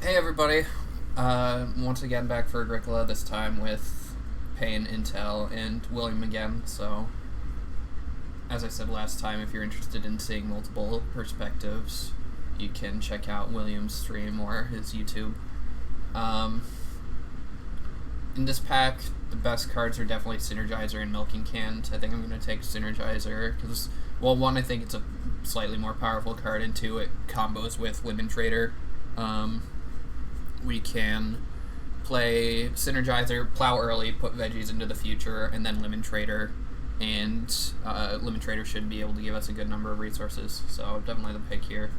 Hey everybody, once again back for Agricola, this time with Payne, Intel, and William again. So, as I said last time, if you're interested in seeing multiple perspectives, you can check out William's stream or his YouTube. In this pack, the best cards are definitely Synergizer and Milking Can. I think I'm going to take Synergizer because, well, one, I think it's a slightly more powerful card, and two, it combos with Lemon Trader. We can play Synergizer, plow early, put veggies into the future, and then Lemon Trader. And Lemon Trader should be able to give us a good number of resources, so definitely the pick here.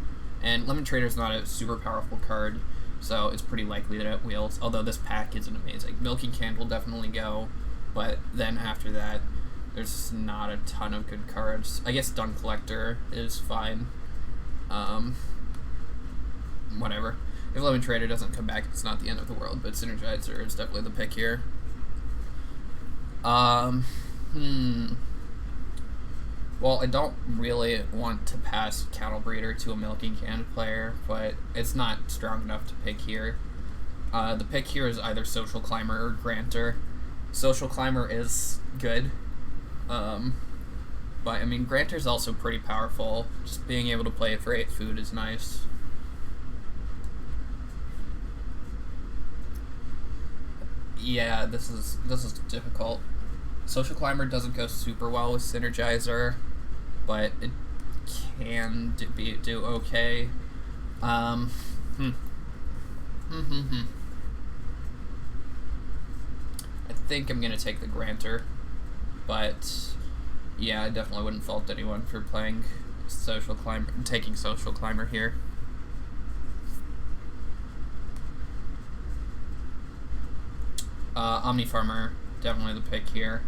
And Lemon Trader is not a super powerful card, so it's pretty likely that it wheels, although this pack isn't amazing. Milking Can will definitely go, but then after that, there's not a ton of good cards. I guess Dung Collector is fine. Whatever. If Lemon Trader doesn't come back, it's not the end of the world, but Synergizer is definitely the pick here. Well, I don't really want to pass Cattle Breeder to a Milking Can player, but it's not strong enough to pick here. The pick here is either Social Climber or Grantor. Social Climber is good, but I mean, Grantor's also pretty powerful. Just being able to play it for 8 food is nice. Yeah, this is difficult. Social Climber doesn't go super well with Synergizer, but it can do okay. I think I'm gonna take the Grantor, but yeah, I definitely wouldn't fault anyone for playing Social Climber, taking Social Climber here. Omni-Farmer, definitely the pick here.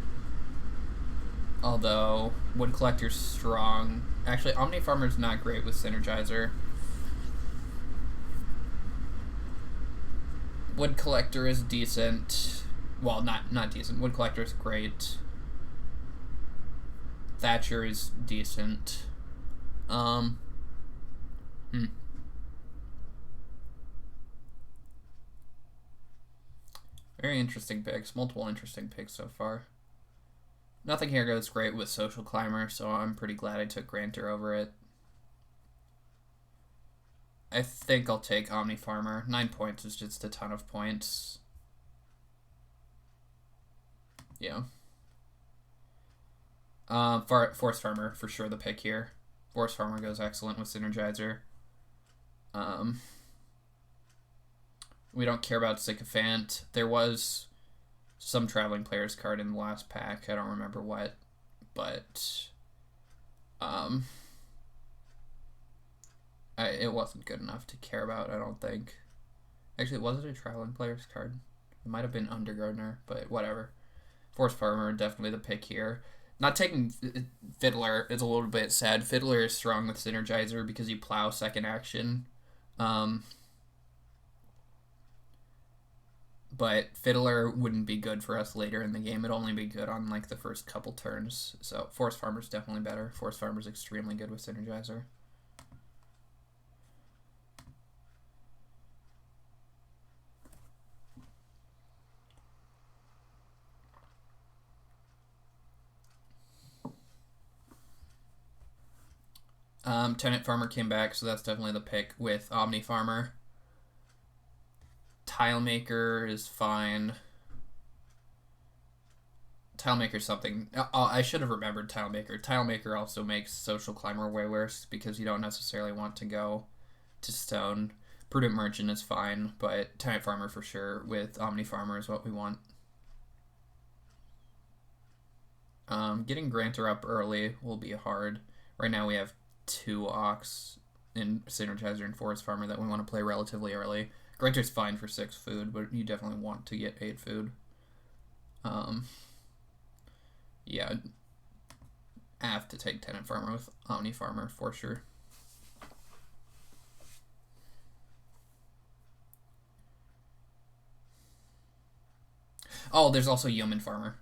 Although, Wood Collector's strong. Actually, Omni-Farmer's not great with Synergizer. Wood Collector is decent. Well, not decent. Wood Collector is great. Thatcher is decent. Very interesting picks. Multiple interesting picks so far. Nothing here goes great with Social Climber, so I'm pretty glad I took Grantor over it. I think I'll take Omni-Farmer. 9 points is just a ton of points. Yeah. Forest Farmer, for sure the pick here. Forest Farmer goes excellent with Synergizer. We don't care about Sycophant. There was some Traveling Players card in the last pack. I don't remember what, but it wasn't good enough to care about, I don't think. Actually, was it a Traveling Players card? It might have been Undergardener, but whatever. Forest Farmer, definitely the pick here. Not taking Fiddler is a little bit sad. Fiddler is strong with Synergizer because you plow second action. But Fiddler wouldn't be good for us later in the game. It'd only be good on like the first couple turns. So Forest Farmer's definitely better. Forest Farmer's extremely good with Synergizer. Tenant Farmer came back, so that's definitely the pick with Omni Farmer. Tilemaker is fine. Tilemaker's something. I should have remembered Tilemaker. Tilemaker also makes Social Climber way worse because you don't necessarily want to go to stone. Prudent Merchant is fine, but Tenant Farmer for sure with Omni Farmer is what we want. Getting Grantor up early will be hard. Right now we have 2 Ox in Synergizer and Forest Farmer that we want to play relatively early. Grantor's fine for 6 food, but you definitely want to get 8 food. Yeah, I have to take Tenant Farmer with Omni Farmer for sure. Oh, there's also Yeoman Farmer.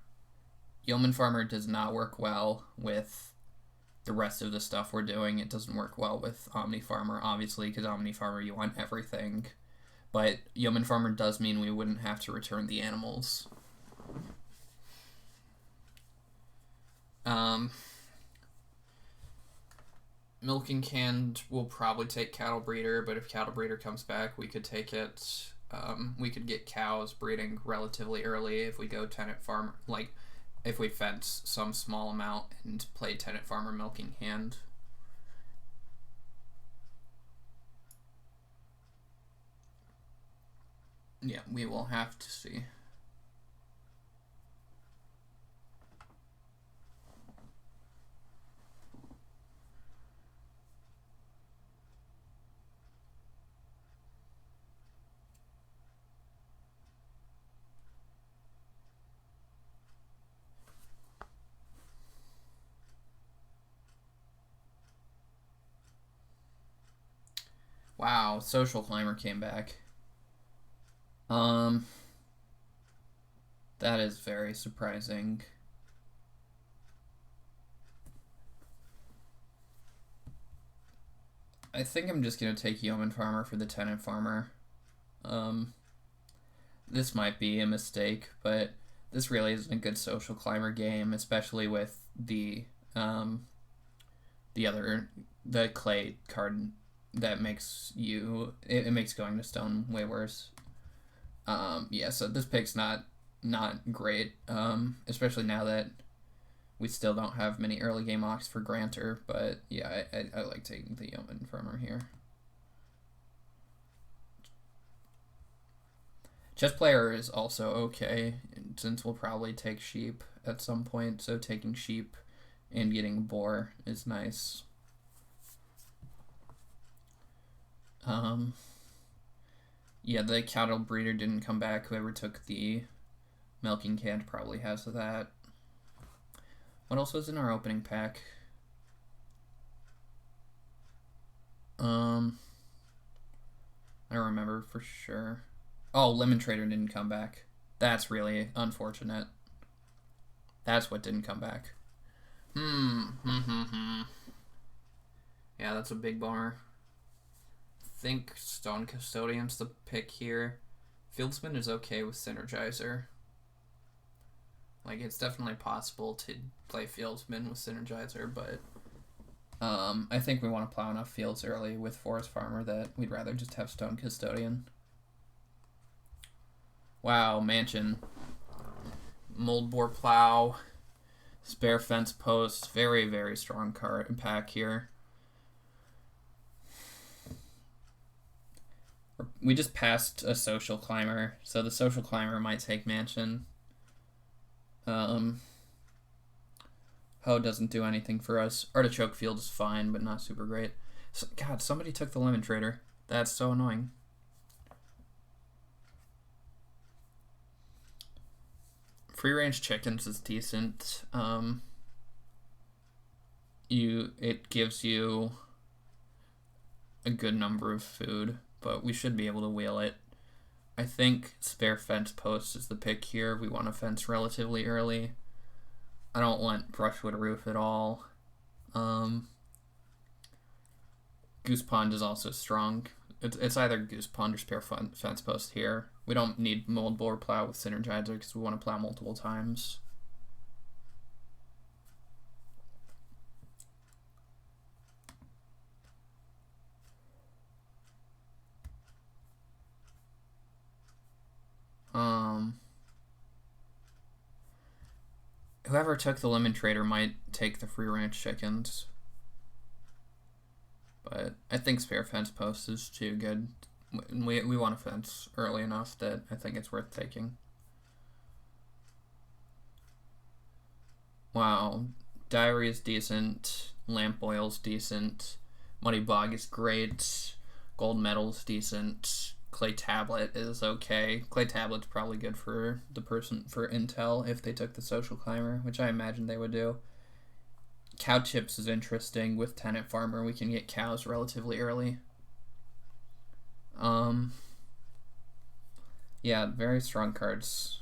Yeoman Farmer does not work well with the rest of the stuff we're doing. It doesn't work well with Omni Farmer, obviously, because Omni Farmer, you want everything. But Yeoman Farmer does mean we wouldn't have to return the animals. Milking Canned will probably take Cattle Breeder, but if Cattle Breeder comes back, we could take it. We could get cows breeding relatively early if we go Tenant Farmer, like if we fence some small amount and play Tenant Farmer Milking Hand. Yeah, we will have to see. Wow, Social Climber came back. That is very surprising. I think I'm just gonna take Yeoman Farmer for the Tenant Farmer. This might be a mistake, but this really isn't a good Social Climber game, especially with the clay card that makes it makes going to stone way worse. Yeah, so this pick's not great, especially now that we still don't have many early game Ox for Granter, but yeah, I like taking the Yeoman Farmer here. Chess Player is also okay, since we'll probably take sheep at some point, so taking sheep and getting boar is nice. Yeah, the Cattle Breeder didn't come back. Whoever took the Milking Can probably has that. What else was in our opening pack? I don't remember for sure. Oh, Lemon Trader didn't come back. That's really unfortunate. That's what didn't come back. Yeah, that's a big bummer. I think Stone Custodian's the pick here. Fieldsman is okay with Synergizer. Like, it's definitely possible to play Fieldsman with Synergizer, but I think we want to plow enough fields early with Forest Farmer that we'd rather just have Stone Custodian. Wow, Mansion. Moldboard Plow. Spare Fence Post. Very, very strong card pack here. We just passed a Social Climber, so the Social Climber might take Mansion. Ho doesn't do anything for us. Artichoke Field is fine, but not super great. So, God, somebody took the Lemon Trader. That's so annoying. Free range chickens is decent. It gives you a good number of food, but we should be able to wheel it. I think Spare Fence Post is the pick here. We want to fence relatively early. I don't want Brushwood Roof at all. Goose Pond is also strong. It's either Goose Pond or Spare Fence Post here. We don't need Moldboard Plow with Synergizer because we want to plow multiple times. Whoever took the Lemon Trader might take the Free Range Chickens. But I think Spare Fence Post is too good. We want to fence early enough that I think it's worth taking. Wow. Diary is decent. Lamp Oil's decent. Muddy Bog is great. Gold Medal's decent. Clay Tablet is okay. Clay Tablet's probably good for the person for Intel if they took the Social Climber, which I imagine they would do. Cow Chips is interesting with Tenant Farmer. We can get cows relatively early. Yeah, very strong cards.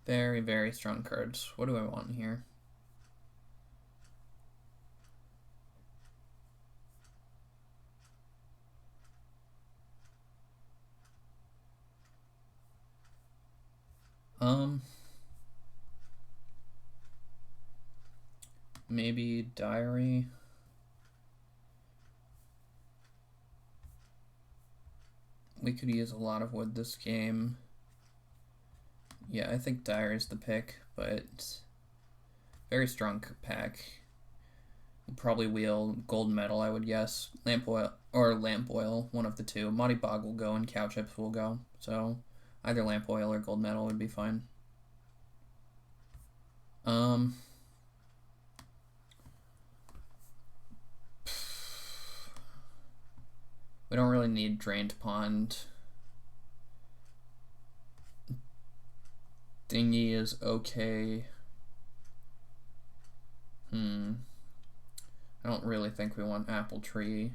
Very, very strong cards. What do I want here? Maybe diary. We could use a lot of wood this game. Yeah, I think diary is the pick, but very strong pack. We'll probably wheel gold medal, I would guess. Lamp oil, one of the two. Muddy Bog will go and cow chips will go. So either lamp oil or gold medal would be fine. We don't really need drained pond. Dinghy is okay. I don't really think we want apple tree.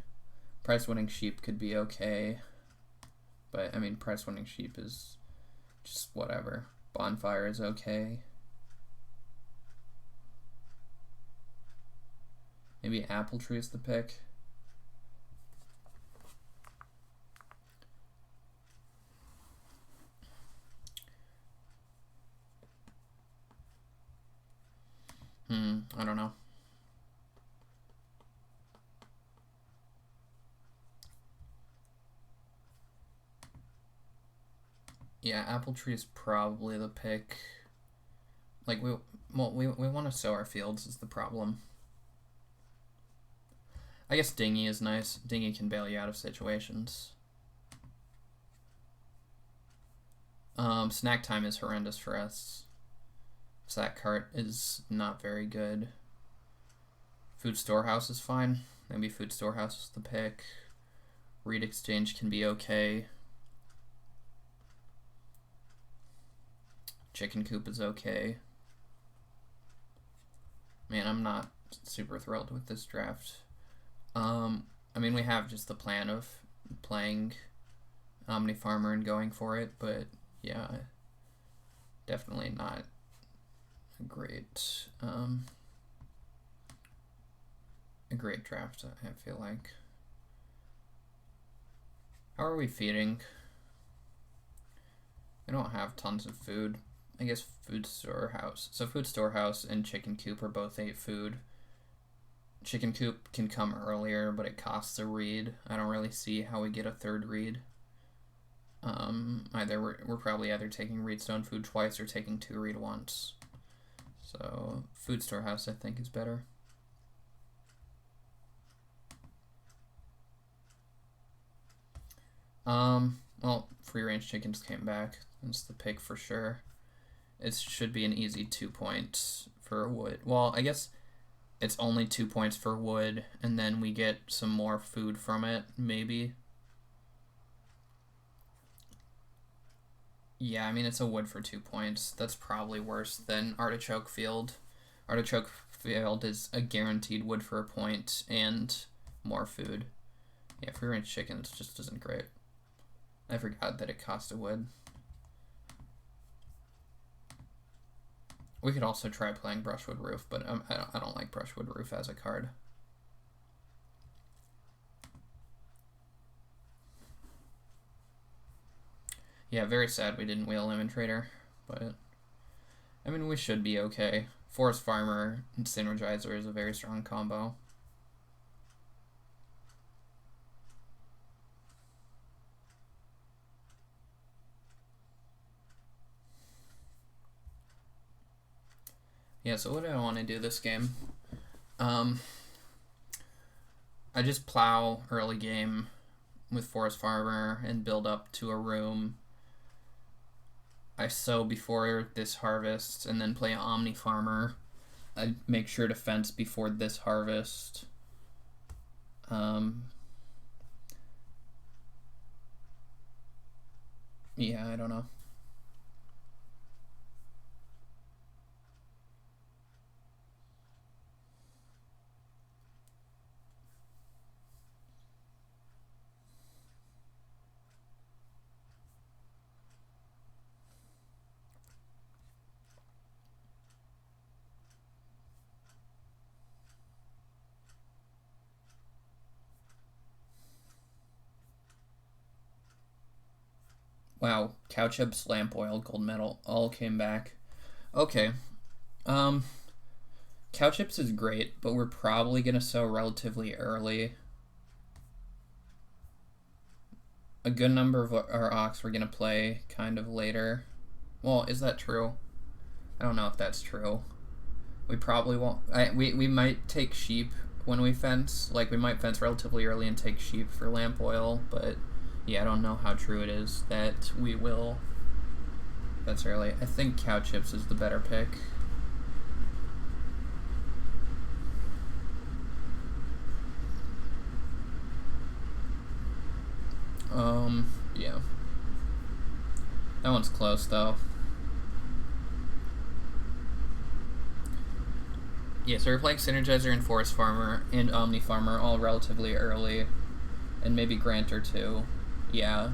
Price winning sheep could be okay. But I mean, price winning sheep is just whatever. Bonfire is okay. Maybe apple tree is the pick. I don't know. Yeah, apple tree is probably the pick. Like we want to sow our fields is the problem. I guess dinghy is nice. Dinghy can bail you out of situations. Snack time is horrendous for us. Sack cart is not very good. Food storehouse is fine. Maybe food storehouse is the pick. Reed exchange can be okay. Chicken coop is okay. Man, I'm not super thrilled with this draft. I mean, we have just the plan of playing Omni-Farmer and going for it, but yeah, definitely not a great draft, I feel like. How are we feeding? We don't have tons of food. I guess food storehouse. So food storehouse and chicken coop are both 8 food. Chicken coop can come earlier, but it costs a reed. I don't really see how we get a third reed. We're probably either taking reedstone food twice or taking 2 reed once. So food storehouse I think is better. Well, free range chickens came back. That's the pick for sure. It should be an easy 2 points for wood. Well, I guess it's only 2 points for wood, and then we get some more food from it, maybe. Yeah, I mean, it's a wood for 2 points. That's probably worse than artichoke field. Artichoke field is a guaranteed wood for a point and more food. Yeah, free range chickens just isn't great. I forgot that it cost a wood. We could also try playing Brushwood Roof, but I don't like Brushwood Roof as a card. Yeah, very sad we didn't wheel Lemon Trader, but I mean, we should be okay. Forest Farmer and Synergizer is a very strong combo. Yeah, so what do I want to do this game? I just plow early game with Forest Farmer and build up to a room. I sow before this harvest and then play Omni-Farmer. I make sure to fence before this harvest. Yeah, I don't know. Wow, cow chips, lamp oil, gold medal, all came back. Okay. Um, Cow chips is great, but we're probably gonna sow relatively early. A good number of our ox we're gonna play kind of later. Well, is that true? I don't know if that's true. We probably won't. We might take sheep when we fence. Like, we might fence relatively early and take sheep for lamp oil, but yeah, I don't know how true it is that we will fence early. I think cow chips is the better pick. Yeah. That one's close, though. Yeah, so we're playing Synergizer and Forest Farmer and Omni-Farmer all relatively early. And maybe Grantor, too. Yeah.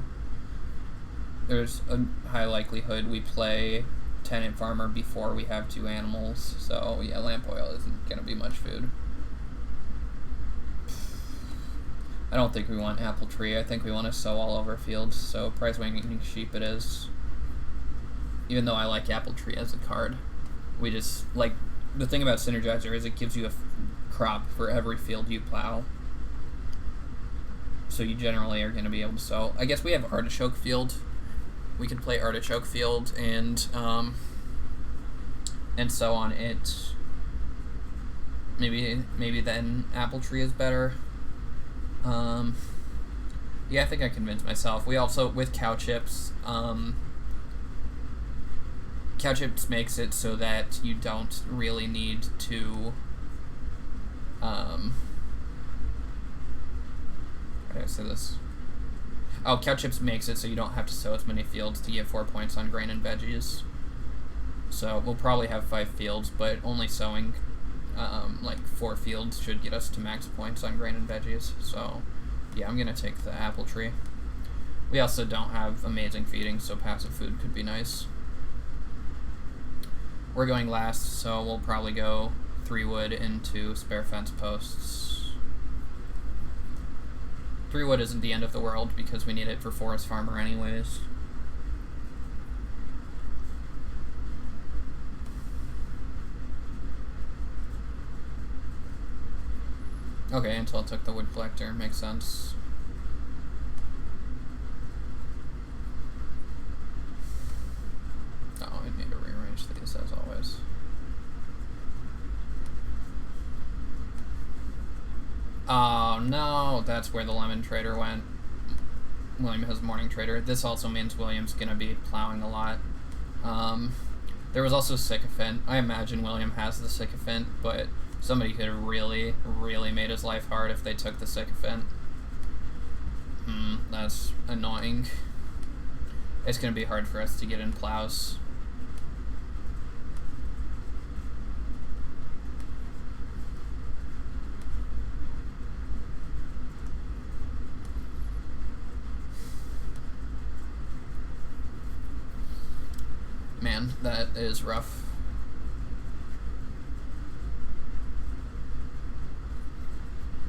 There's a high likelihood we play Tenant Farmer before we have 2 animals. So, yeah, lamp oil isn't going to be much food. I don't think we want Apple Tree. I think we want to sow all over fields, so Prize Winging Sheep it is. Even though I like Apple Tree as a card. We just, like, the thing about Synergizer is it gives you a crop for every field you plow. So you generally are going to be able to sow. I guess we have Artichoke Field. We could play Artichoke Field and sow on it. Maybe then Apple Tree is better. Yeah, I think I convinced myself. We also, with cow chips, cow chips makes it so that you don't really need to, how do I say this? Oh, cow chips makes it so you don't have to sow as many fields to get 4 points on grain and veggies. So we'll probably have 5 fields, but only sowing like 4 fields should get us to max points on grain and veggies. So yeah, I'm gonna take the Apple Tree. We also don't have amazing feeding, so passive food could be nice. We're going last, so we'll probably go 3 wood into spare fence posts. 3 wood isn't the end of the world because we need it for Forest Farmer anyways. Okay, until it took the wood collector. Makes sense. Oh, I need to rearrange these as always. Oh no, that's where the lemon trader went. William has morning trader. This also means William's gonna be plowing a lot. There was also sycophant. I imagine William has the sycophant, but somebody could have really, really made his life hard if they took the sycophant. That's annoying. It's gonna be hard for us to get in plows. Man, that is rough.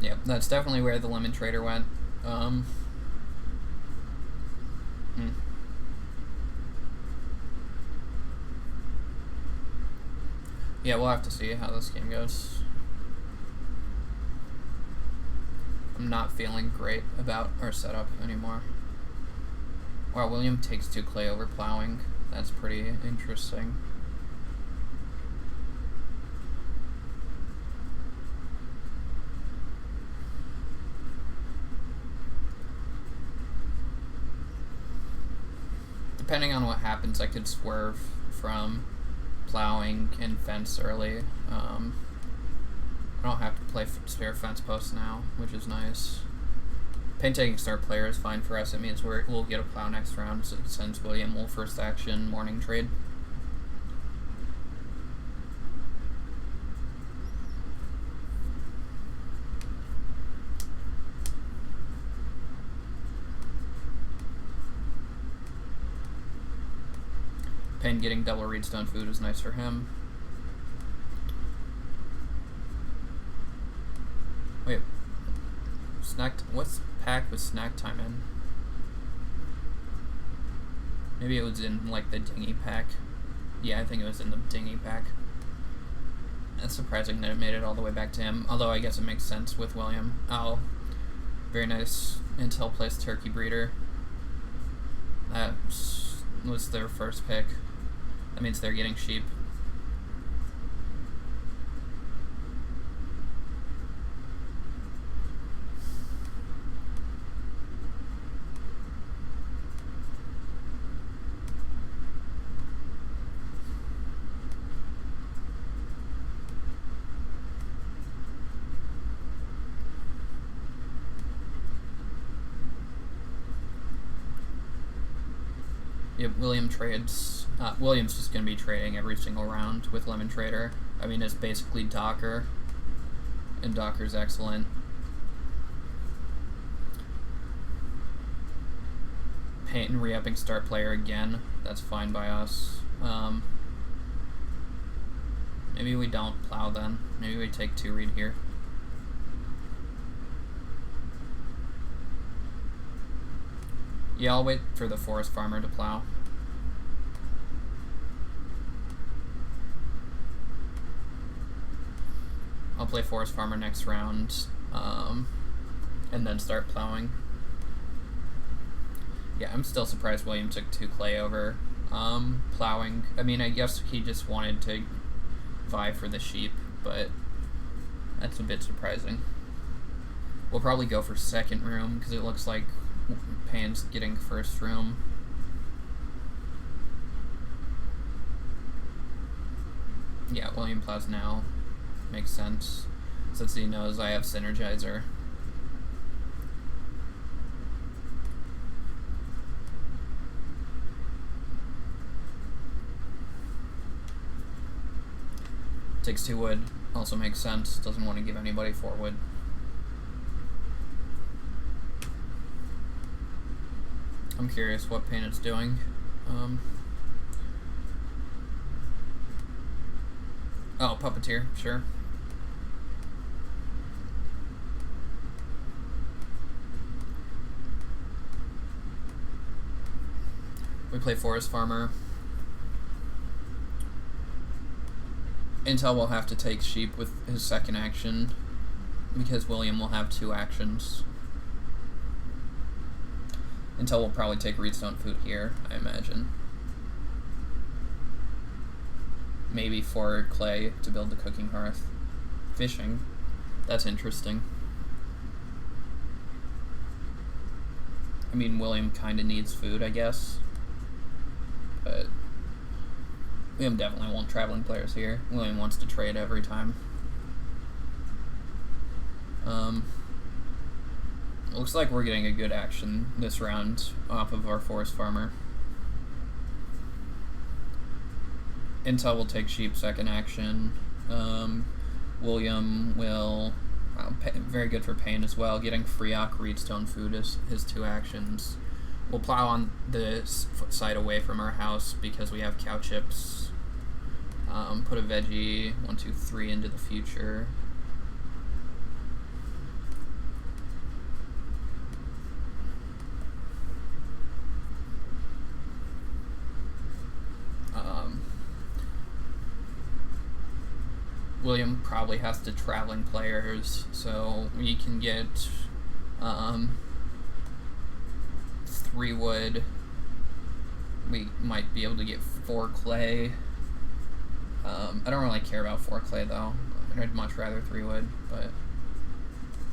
Yep, that's definitely where the lemon trader went. Yeah, we'll have to see how this game goes. I'm not feeling great about our setup anymore. Wow, William takes 2 clay over plowing. That's pretty interesting. Depending on what happens, I could swerve from plowing and fence early. I don't have to play spare fence posts now, which is nice. Paint taking start player is fine for us. It means we'll get a plow next round since William will first action morning trade. Payne getting double reedstone food is nice for him. Wait, what's packed with snack time in? Maybe it was in, like, the dinghy pack. Yeah, I think it was in the dinghy pack. That's surprising that it made it all the way back to him. Although I guess it makes sense with William. Oh, very nice Intel placed turkey breeder. That was their first pick. That means they're getting sheep. Yep, William's just going to be trading every single round with Lemon Trader. I mean, it's basically Docker, and Docker's excellent. Payton re-upping start player again. That's fine by us. Maybe we don't plow then. Maybe we take 2 read here. Yeah, I'll wait for the Forest Farmer to plow. I'll play Forest Farmer next round, and then start plowing. Yeah, I'm still surprised William took 2 clay over plowing. I mean, I guess he just wanted to vie for the sheep, but that's a bit surprising. We'll probably go for second room, because it looks like Payne's getting first room. Yeah, William plows now. Makes sense, since he knows I have Synergizer. Takes 2 wood, also makes sense. Doesn't want to give anybody 4 wood. I'm curious what Payne is doing. Oh, Puppeteer, sure. We play Forest Farmer. Intel will have to take sheep with his second action, because William will have 2 actions. Intel will probably take Reedstone Food here, I imagine. Maybe for clay to build the cooking hearth. Fishing. That's interesting. I mean, William kind of needs food, I guess. But William definitely won't traveling players here. William wants to trade every time. Looks like we're getting a good action this round off of our Forest Farmer. Intel will take sheep second action. William will... very good for Payne as well. Getting Freok Reedstone Food is his 2 actions. We'll plow on the side away from our house because we have cow chips. Put a veggie 1, 2, 3 into the future. William probably has to traveling players, so we can get 3 wood. We might be able to get 4 clay. I don't really care about 4 clay though. I'd much rather 3 wood, but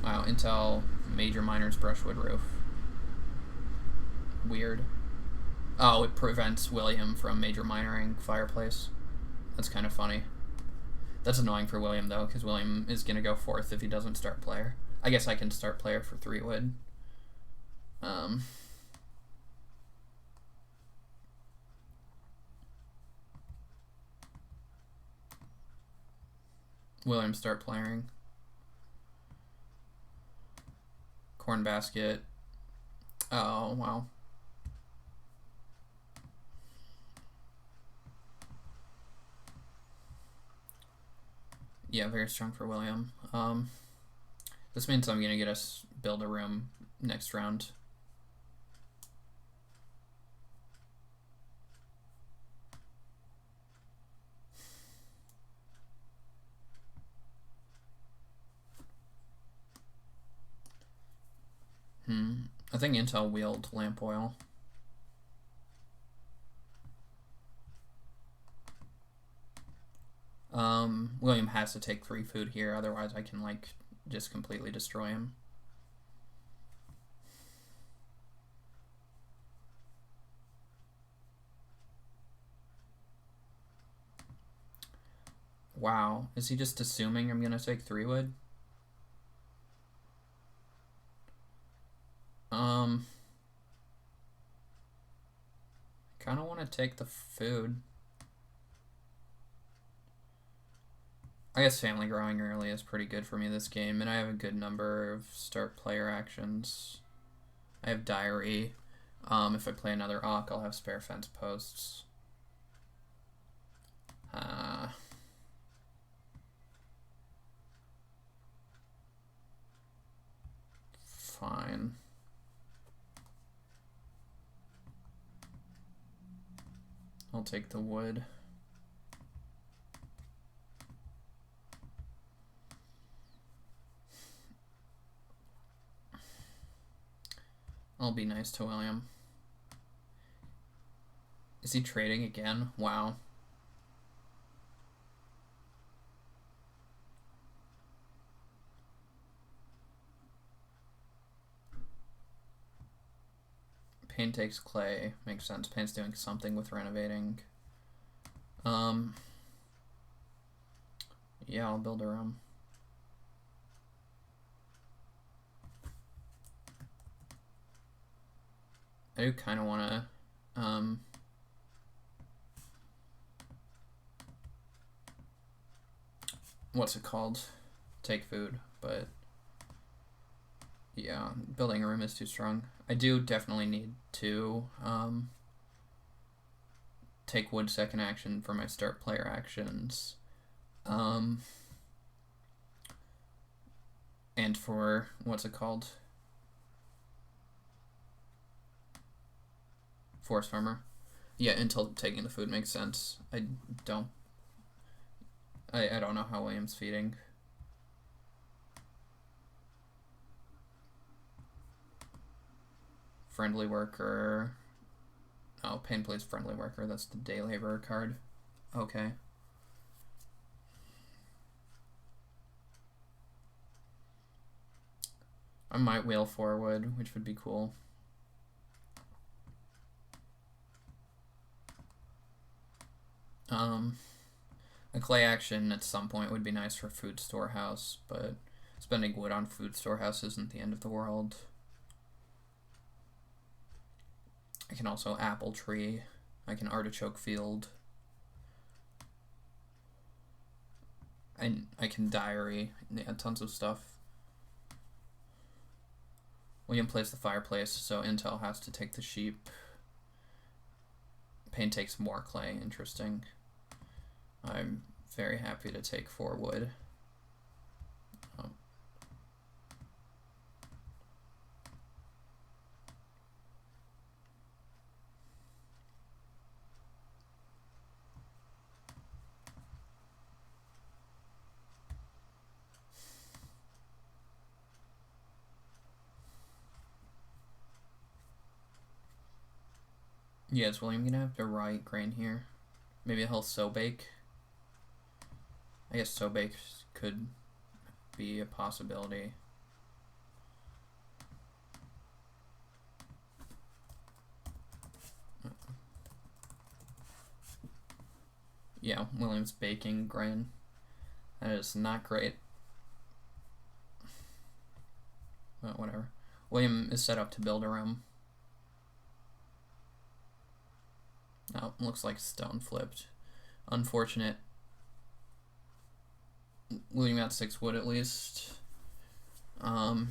wow, Intel Major Miners Brushwood Roof. Weird. Oh, it prevents William from Major Minoring Fireplace. That's kind of funny. That's annoying for William, though, because William is going to go 4th if he doesn't start player. I guess I can start player for 3 wood. William start playing. Corn basket. Oh, wow. Yeah, very strong for William. This means I'm going to get us build a room next round. I think Intel wheeled lamp oil. William has to take 3 food here, otherwise I can, like, just completely destroy him. Wow, is he just assuming I'm gonna take 3 wood? Kinda wanna take the food. I guess family growing early is pretty good for me this game, and I have a good number of start player actions. I have diary. If I play another Ock, I'll have spare fence posts. Fine. I'll take the wood. I'll be nice to William. Is he trading again? Wow. Pain takes clay. Makes sense. Pain's doing something with renovating. Yeah, I'll build a room. I do kind of want to, what's it called? Take food, but yeah, building a room is too strong. I do definitely need to, take wood second action for my start player actions. And for, what's it called? Forest farmer. Yeah, until taking the food makes sense. I don't know how William's feeding. Friendly worker. Oh, Pain plays friendly worker. That's the day laborer card. Okay. I might wheel forward, which would be cool. A clay action at some point would be nice for food storehouse, but spending wood on food storehouse isn't the end of the world. I can also apple tree. I can artichoke field. I can diary. Yeah, tons of stuff. William plays the fireplace, so Intel has to take the sheep. Pain takes more clay. Interesting. I'm very happy to take 4 wood. Yeah, is William gonna have to write grain here? Maybe he'll sow bake. I guess sow bake could be a possibility. Yeah, William's baking grain. That is not great. But whatever. William is set up to build a room. Oh, looks like stone flipped. Unfortunate. William got 6 wood at least. I'll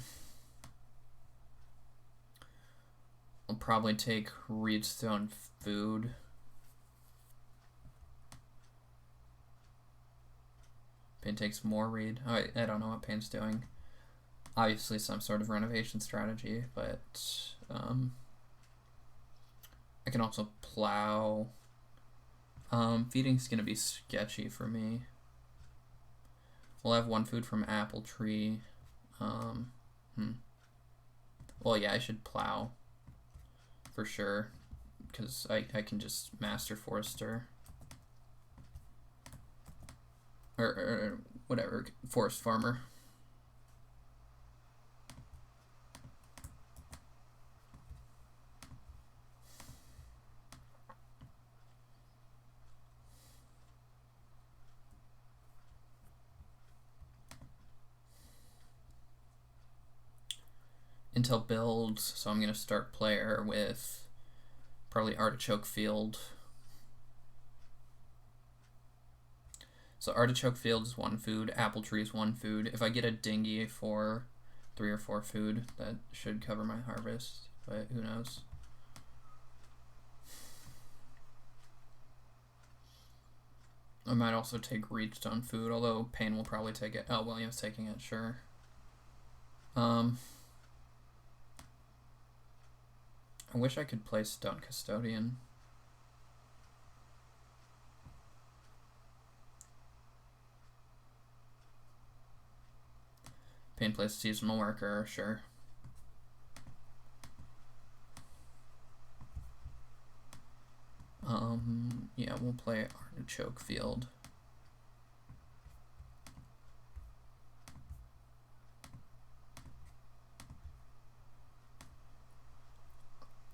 probably take reedstone food. Pain takes more reed. Oh, I don't know what Pain's doing. Obviously some sort of renovation strategy, but I can also plow. Feeding's gonna be sketchy for me. We'll have 1 food from apple tree. Well, yeah, I should plow for sure, because I can just master forester. Or whatever, forest farmer. Until build, so I'm gonna start player with probably artichoke field. So artichoke field is 1 food, apple tree is 1 food. If I get a dinghy for 3 or 4 food, that should cover my harvest, but who knows. I might also take reachstone food, although Payne will probably take it. Oh, William's taking it, sure. I wish I could play Stone Custodian. Payne plays Seasonal Worker, sure. Yeah, we'll play Artichoke Field.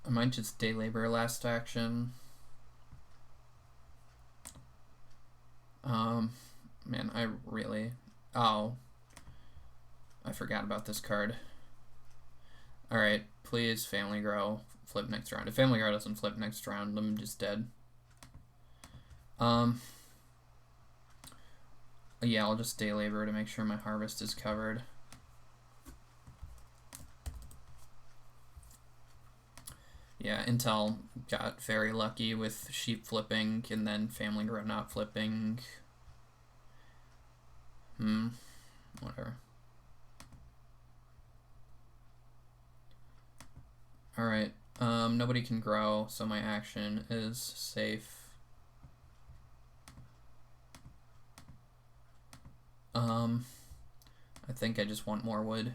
I might just day labor last action. Man, I really... Oh. I forgot about this card. Alright, please Family Grow, flip next round. If Family Grow doesn't flip next round, I'm just dead. Yeah, I'll just day labor to make sure my harvest is covered. Yeah, Intel got very lucky with sheep flipping and then Family Grow not flipping. Whatever. Alright, nobody can grow, so my action is safe. I think I just want more wood.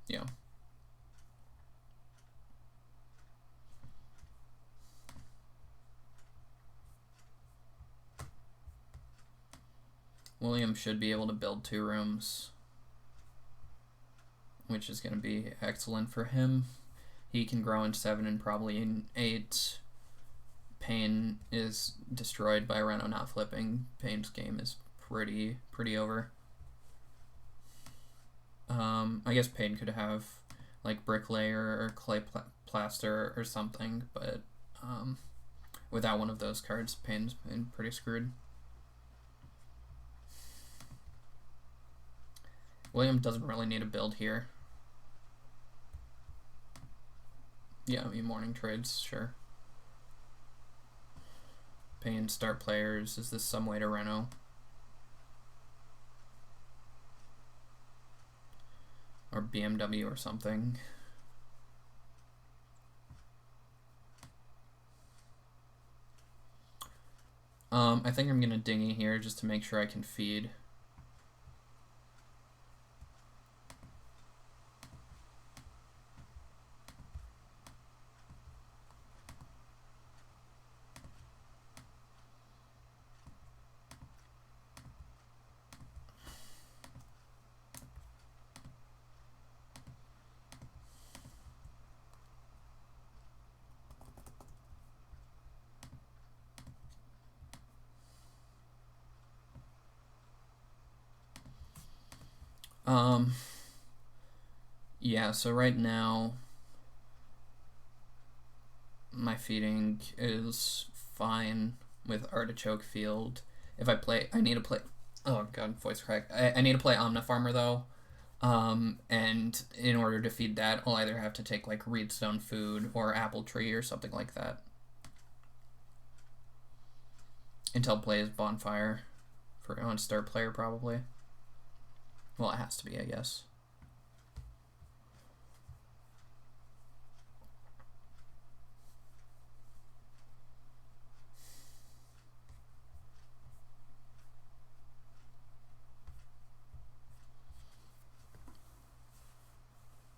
Yeah. William should be able to build 2 rooms, which is going to be excellent for him. He can grow in 7 and probably in 8. Payne is destroyed by Reno not flipping. Payne's game is pretty over. I guess Payne could have like bricklayer or clay plaster or something, but without one of those cards, Payne's been pretty screwed. William doesn't really need a build here. Yeah, I mean, morning trades, sure. Payne start players. Is this some way to Reno? Or BMW or something. I think I'm gonna dinghy here just to make sure I can feed. Yeah, so right now my feeding is fine with Artichoke Field. If I play, I need to play, oh god, voice crack. I need to play Omni-Farmer though. And in order to feed that, I'll either have to take like Reedstone food or Apple Tree or something like that. Intel plays Bonfire for on start player probably. Well, it has to be, I guess.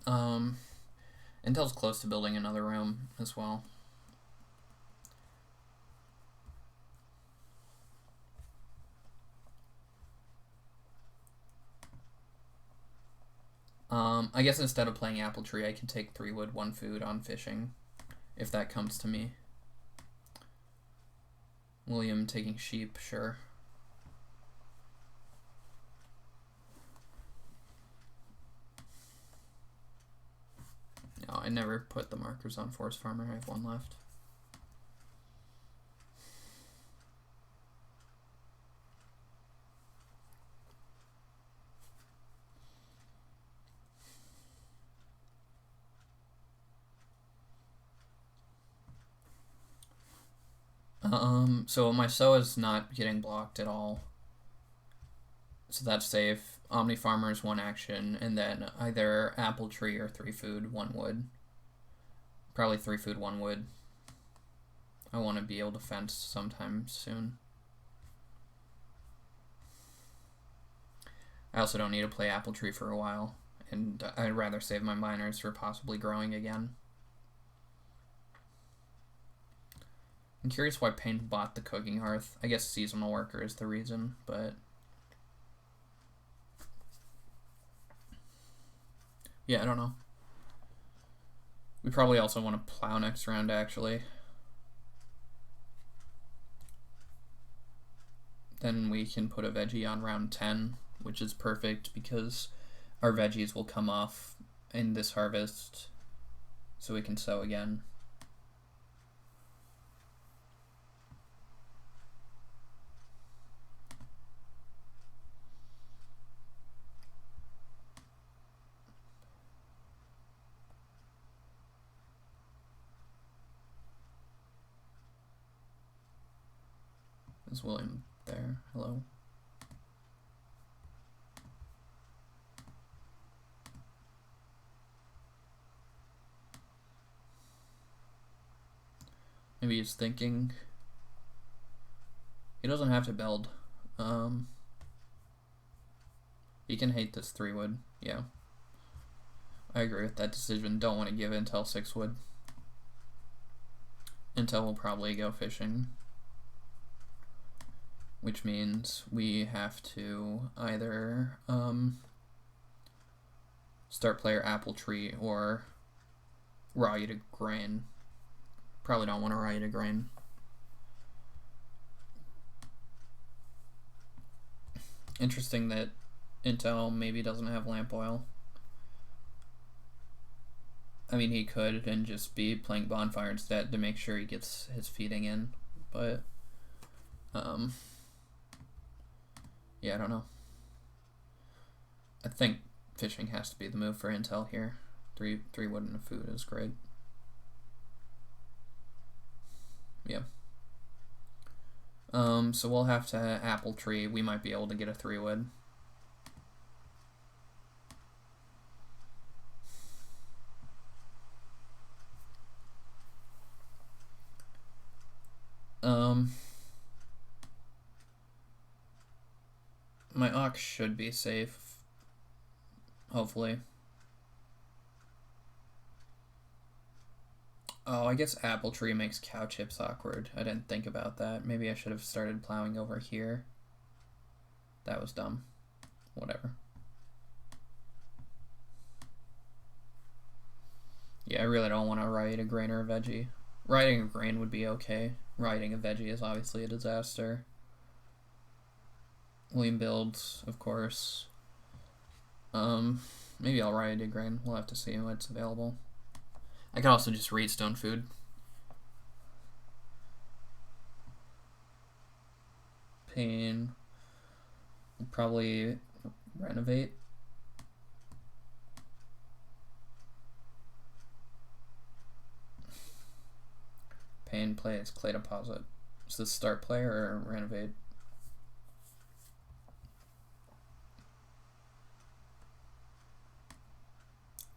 Um, Intel's close to building another room as well. I guess instead of playing Apple Tree, I can take 3 wood, 1 food on fishing, if that comes to me. William taking sheep, sure. No, I never put the markers on Forest Farmer. I have 1 left. So my sow is not getting blocked at all. So that's safe. Omni-Farmer is 1 action, and then either Apple Tree or 3 food, 1 wood. Probably 3 food, 1 wood. I want to be able to fence sometime soon. I also don't need to play Apple Tree for a while, and I'd rather save my miners for possibly growing again. I'm curious why Payne bought the cooking hearth. I guess seasonal worker is the reason, but yeah, I don't know. We probably also want to plow next round, actually. Then we can put a veggie on round 10, which is perfect because our veggies will come off in this harvest, so we can sow again. Is William there? Hello? Maybe he's thinking. He doesn't have to build. He can hate this 3 wood. Yeah. I agree with that decision. Don't want to give Intel 6 wood. Intel will probably go fishing, which means we have to either start player Apple Tree or raw you to grain. Probably don't want to raw you to grain. Interesting that Intel maybe doesn't have lamp oil. I mean, he could and just be playing Bonfire instead to make sure he gets his feeding in, but yeah, I don't know. I think fishing has to be the move for Intel here. 3 wood and a food is great. Yeah. So we'll have to Apple Tree. We might be able to get a 3 wood. My ox should be safe, hopefully. Oh, I guess Apple Tree makes cow chips awkward. I didn't think about that. Maybe I should have started plowing over here. That was dumb. Whatever. Yeah, I really don't want to ride a grain or a veggie. Riding a grain would be okay. Riding a veggie is obviously a disaster. William builds, of course. Maybe I'll ride a grain. We'll have to see what's available. I can also just read stone food. Payne will probably renovate. Payne plays clay deposit. Is this start play or renovate?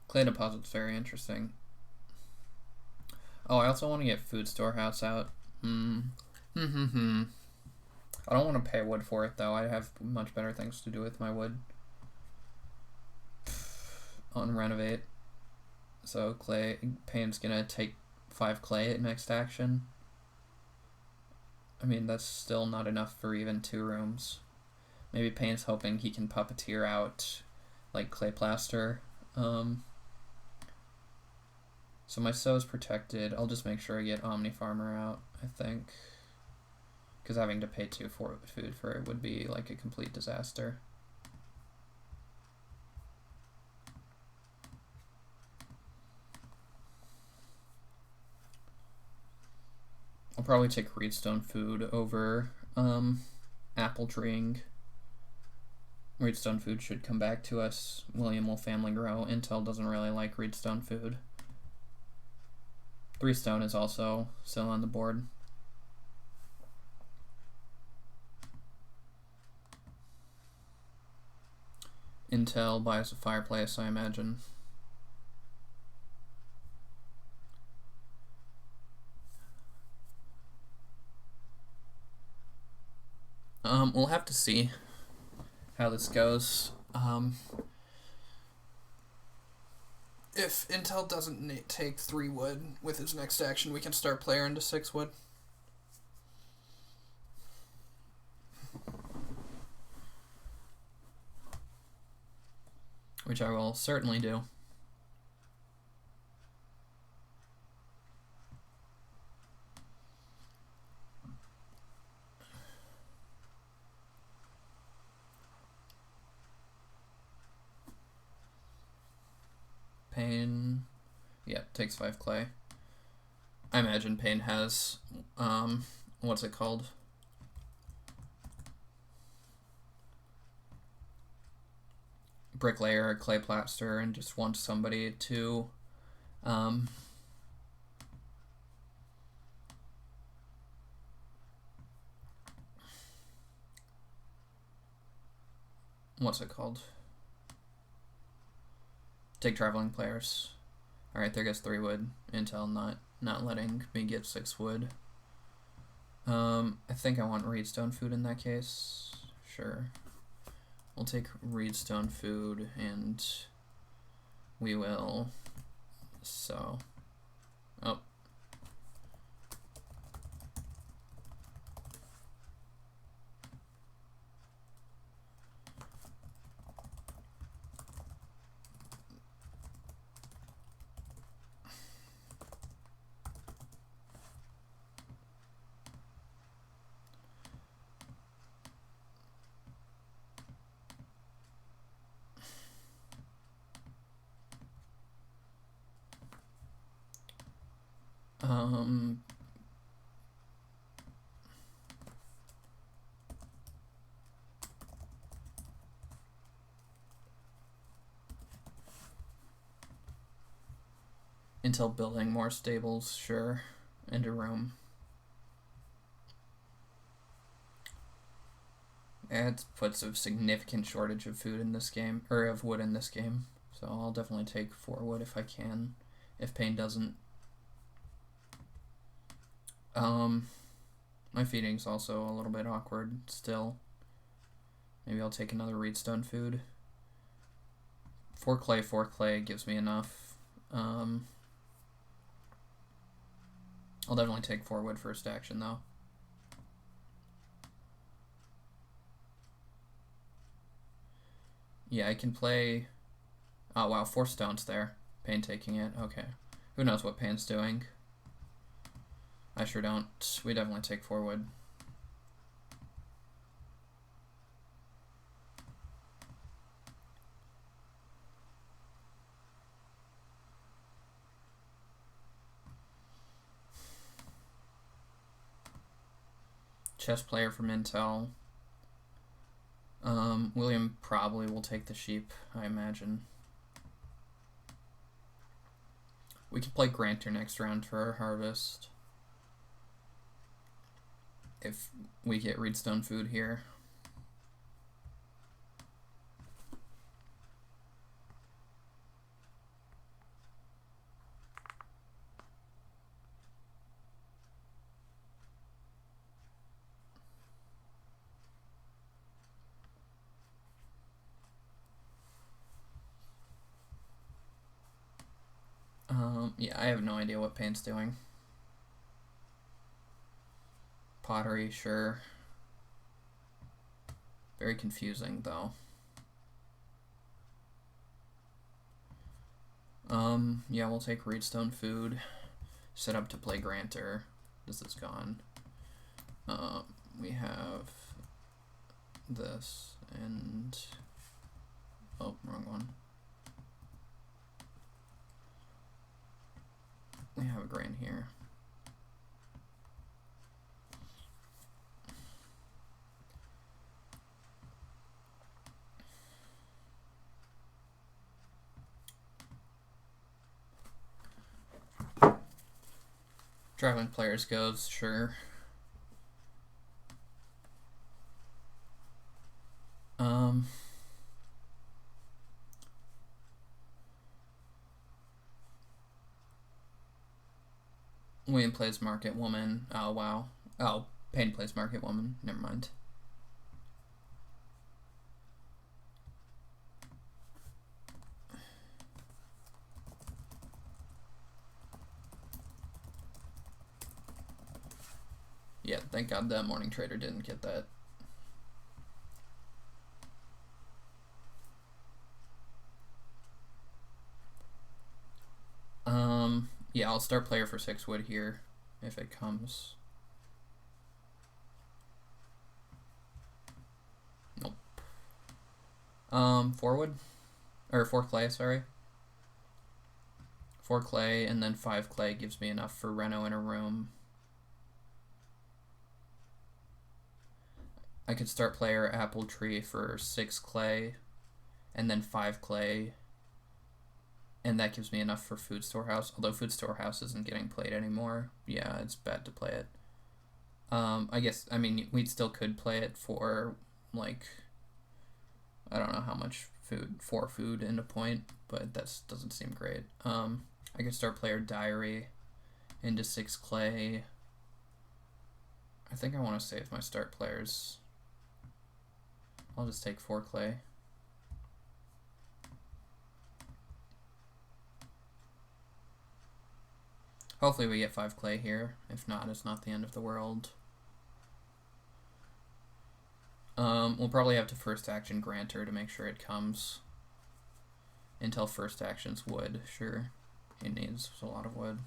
Clay deposit's very interesting. Oh, I also want to get food storehouse out. I don't want to pay wood for it though. I have much better things to do with my wood. On renovate. So Pain's gonna take 5 clay at next action. I mean, that's still not enough for even 2 rooms. Maybe Pain's hoping he can puppeteer out, like, clay plaster. So my sow's protected. I'll just make sure I get Omni-Farmer out, I think. Because having to pay 2 for food for it would be, like, a complete disaster. I'll probably take Reedstone food over apple treeing. Reedstone food should come back to us. William will family grow. Intel doesn't really like Reedstone food. 3 stone is also still on the board. Intel buys a fireplace, I imagine. We'll have to see how this goes. If Intel doesn't take 3 wood with his next action, we can start player into 6 wood. Which I will certainly do. Pain, yeah, takes 5 clay. I imagine Pain has, what's it called? Bricklayer, clay plaster, and just wants somebody to, what's it called? Take traveling players. Alright, there goes 3 wood. Intel not letting me get 6 wood. I think I want Reedstone food in that case. Sure. We'll take Reedstone food and we will sow. Oh. Until building more stables, sure, and a room. It puts a significant shortage of food in this game, or of wood in this game. So I'll definitely take 4 wood if I can. If Pain doesn't. My feeding's also a little bit awkward still. Maybe I'll take another Reedstone food. 4 clay gives me enough. I'll definitely take 4 wood first action though. Yeah, I can play. Oh wow, 4 stones there. Pain taking it. Okay. Who knows what Pain's doing? I sure don't. We definitely take 4 wood. Chess player from Intel. William probably will take the sheep, I imagine. We could play Grantor next round for our harvest. If we get Reedstone food here. Yeah, I have no idea what Payne's doing. Pottery, sure. Very confusing, though. Yeah, we'll take Reedstone Food. Set up to play Grantor. This is gone. We have this and... Oh, wrong one. We have a grain here. Traveling players goes, sure. William plays Market Woman. Oh, wow. Oh, Payne plays Market Woman. Never mind. Yeah, thank God the Morning Trader didn't get that. Yeah, I'll start player for 6 wood here if it comes. Nope. 4 wood? Or 4 clay, sorry. 4 clay and then 5 clay gives me enough for Reno in a room. I could start player Apple Tree for 6 clay and then 5 clay. And that gives me enough for Food Storehouse, although Food Storehouse isn't getting played anymore. Yeah, it's bad to play it. I guess, I mean, we still could play it for, like, I don't know how much food, 4 food and a point, but that doesn't seem great. I could start player Diary into 6 clay. I think I want to save my start players. I'll just take 4 clay. Hopefully we get 5 clay here. If not, it's not the end of the world. We'll probably have to first action Grantor to make sure it comes. Until first action's wood, sure. It needs a lot of wood.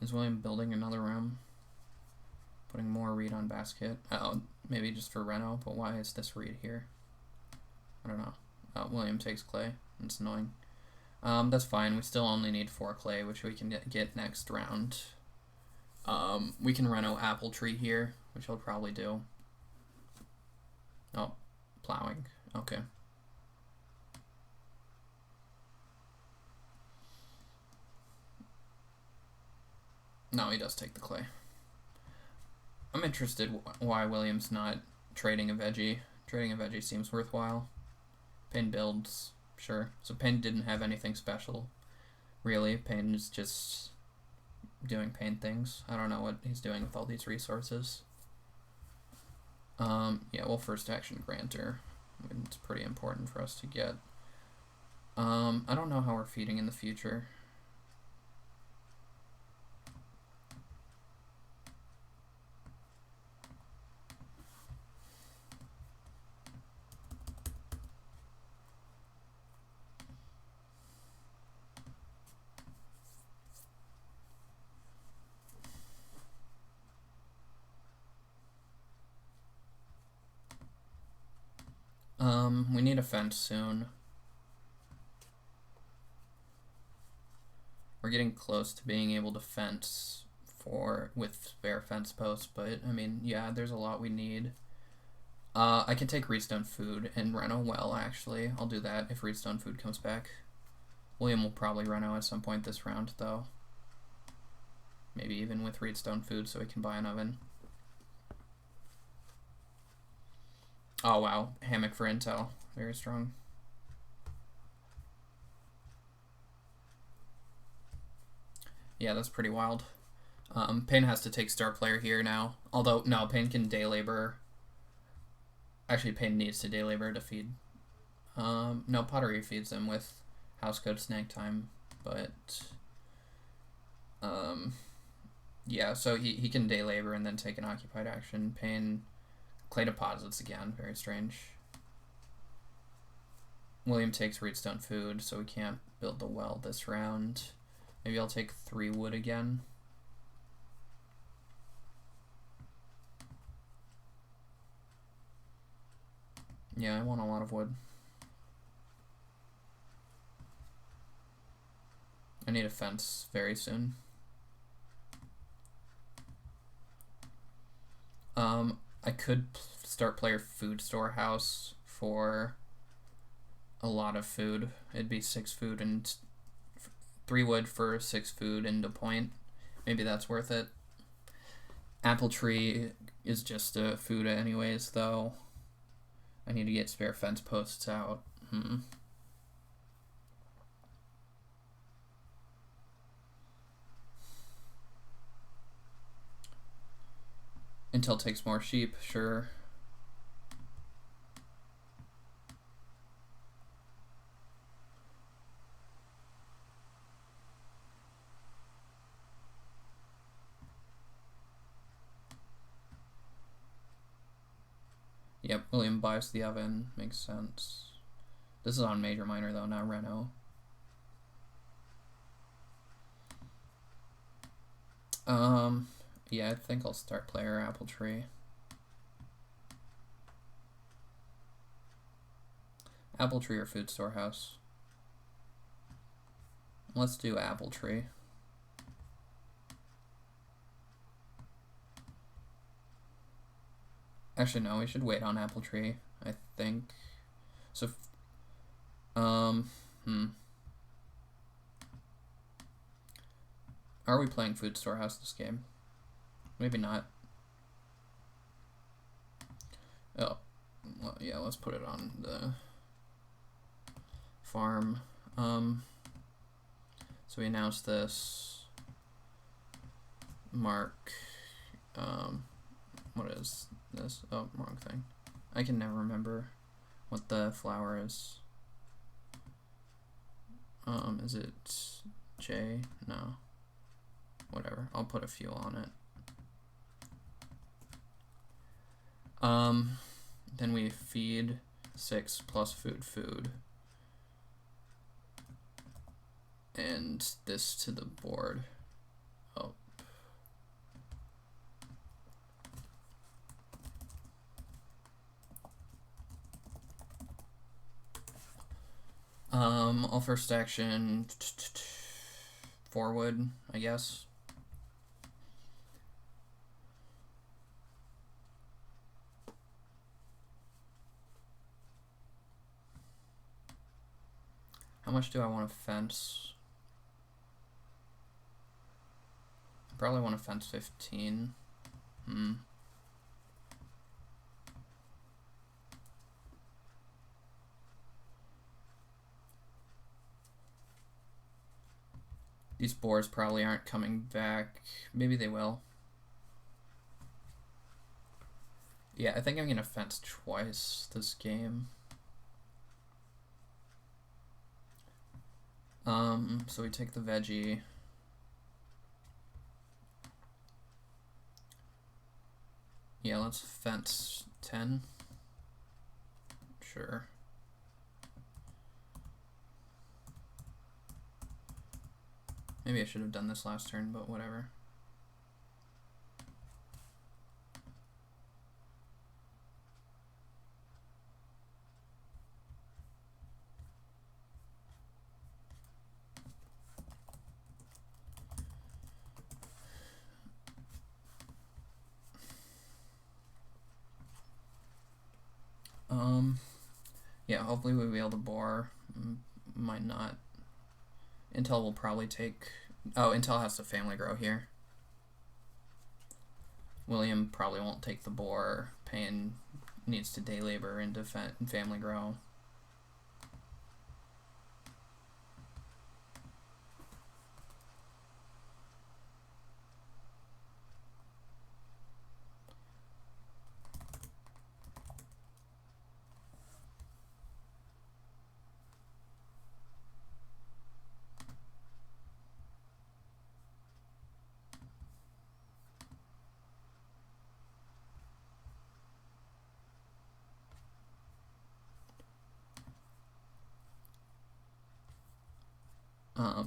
Is William building another room? Putting more reed on basket. Oh, maybe just for Reno, but why is this reed here? I don't know. William takes clay. It's annoying. That's fine. We still only need 4 clay, which we can get next round. We can Reno Apple Tree here, which I'll probably do. Oh, plowing. Okay. No, he does take the clay. I'm interested why William's not trading a veggie. Trading a veggie seems worthwhile. Payne builds, sure. So Payne didn't have anything special, really. Payne is just doing Payne things. I don't know what he's doing with all these resources. Yeah, well, first action Grantor. I mean, it's pretty important for us to get. I don't know how we're feeding in the future. We need a fence soon. We're getting close to being able to fence with spare fence posts, but I mean, yeah, there's a lot we need. I can take Reedstone Food and Reno well, actually. I'll do that if Reedstone Food comes back. William will probably Reno at some point this round, though. Maybe even with Reedstone Food so he can buy an oven. Oh, wow. Hammock for intel. Very strong. Yeah, that's pretty wild. Payne has to take star player here now. Although, no, Payne can day labor. Actually, Payne needs to day labor to feed No, pottery feeds him with house code snag time, but yeah, so he can day labor and then take an occupied action, paying clay deposits again. Very strange. William takes redstone food, so we can't build the well this round. Maybe I'll take 3 wood again. Yeah, I want a lot of wood. I need a fence very soon. I could start player food storehouse for a lot of food. It'd be 6 food and 3 wood for 6 food and a point. Maybe that's worth it. Apple tree is just a food anyways, though. I need to get spare fence posts out. Intel takes more sheep, sure. Yep, William buys the oven. Makes sense. This is on Major Minor, though, not Reno. Yeah, I think I'll start player Apple Tree. Apple Tree or Food Storehouse? Let's do Apple Tree. Actually, no, we should wait on Apple Tree, I think. So, Are we playing Food Storehouse this game? Maybe not. Oh, well, yeah, let's put it on the farm. So we announced this. Mark, what is this? Oh, wrong thing. I can never remember what the flower is. Is it J? No. Whatever. I'll put a few on it. Then we feed 6 plus food. And this to the board. Oh. I'll first action 4 wood, I guess. How much do I want to fence? I probably want to fence 15. These boars probably aren't coming back. Maybe they will. Yeah, I think I'm gonna fence twice this game. So we take the veggie. Yeah, let's fence 10. Sure. Maybe I should have done this last turn, but whatever. Yeah, hopefully we'll be able to bore. Might not. Intel will probably take... Oh, Intel has to family grow here. William probably won't take the boar. Payne needs to day labor into family grow.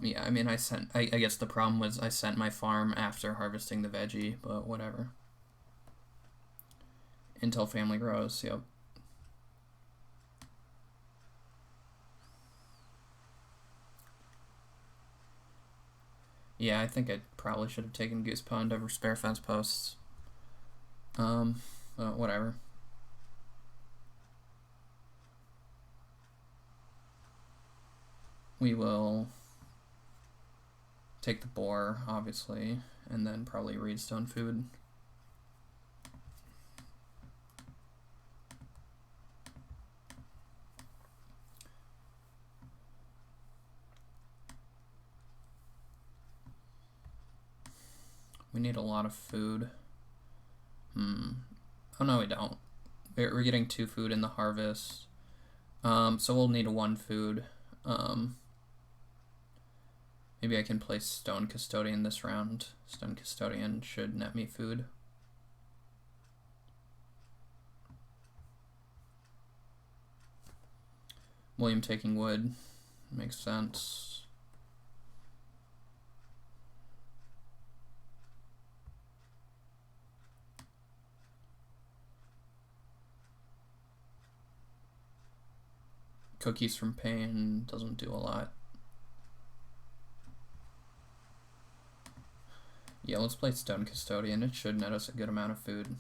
Yeah, I mean, I guess the problem was I sent my farm after harvesting the veggie, but whatever. Until family grows, yep. Yeah, I think I probably should have taken Goose Pond over Spare Fence Posts. Whatever. We will take the boar, obviously, and then probably Reedstone food. We need a lot of food. Oh no, we don't. We're getting 2 food in the harvest. So we'll need 1 food. Maybe I can play Stone Custodian this round. Stone Custodian should net me food. William taking wood. Makes sense. Cookies from Pain doesn't do a lot. Yeah, let's play Stone Custodian. It should net us a good amount of food.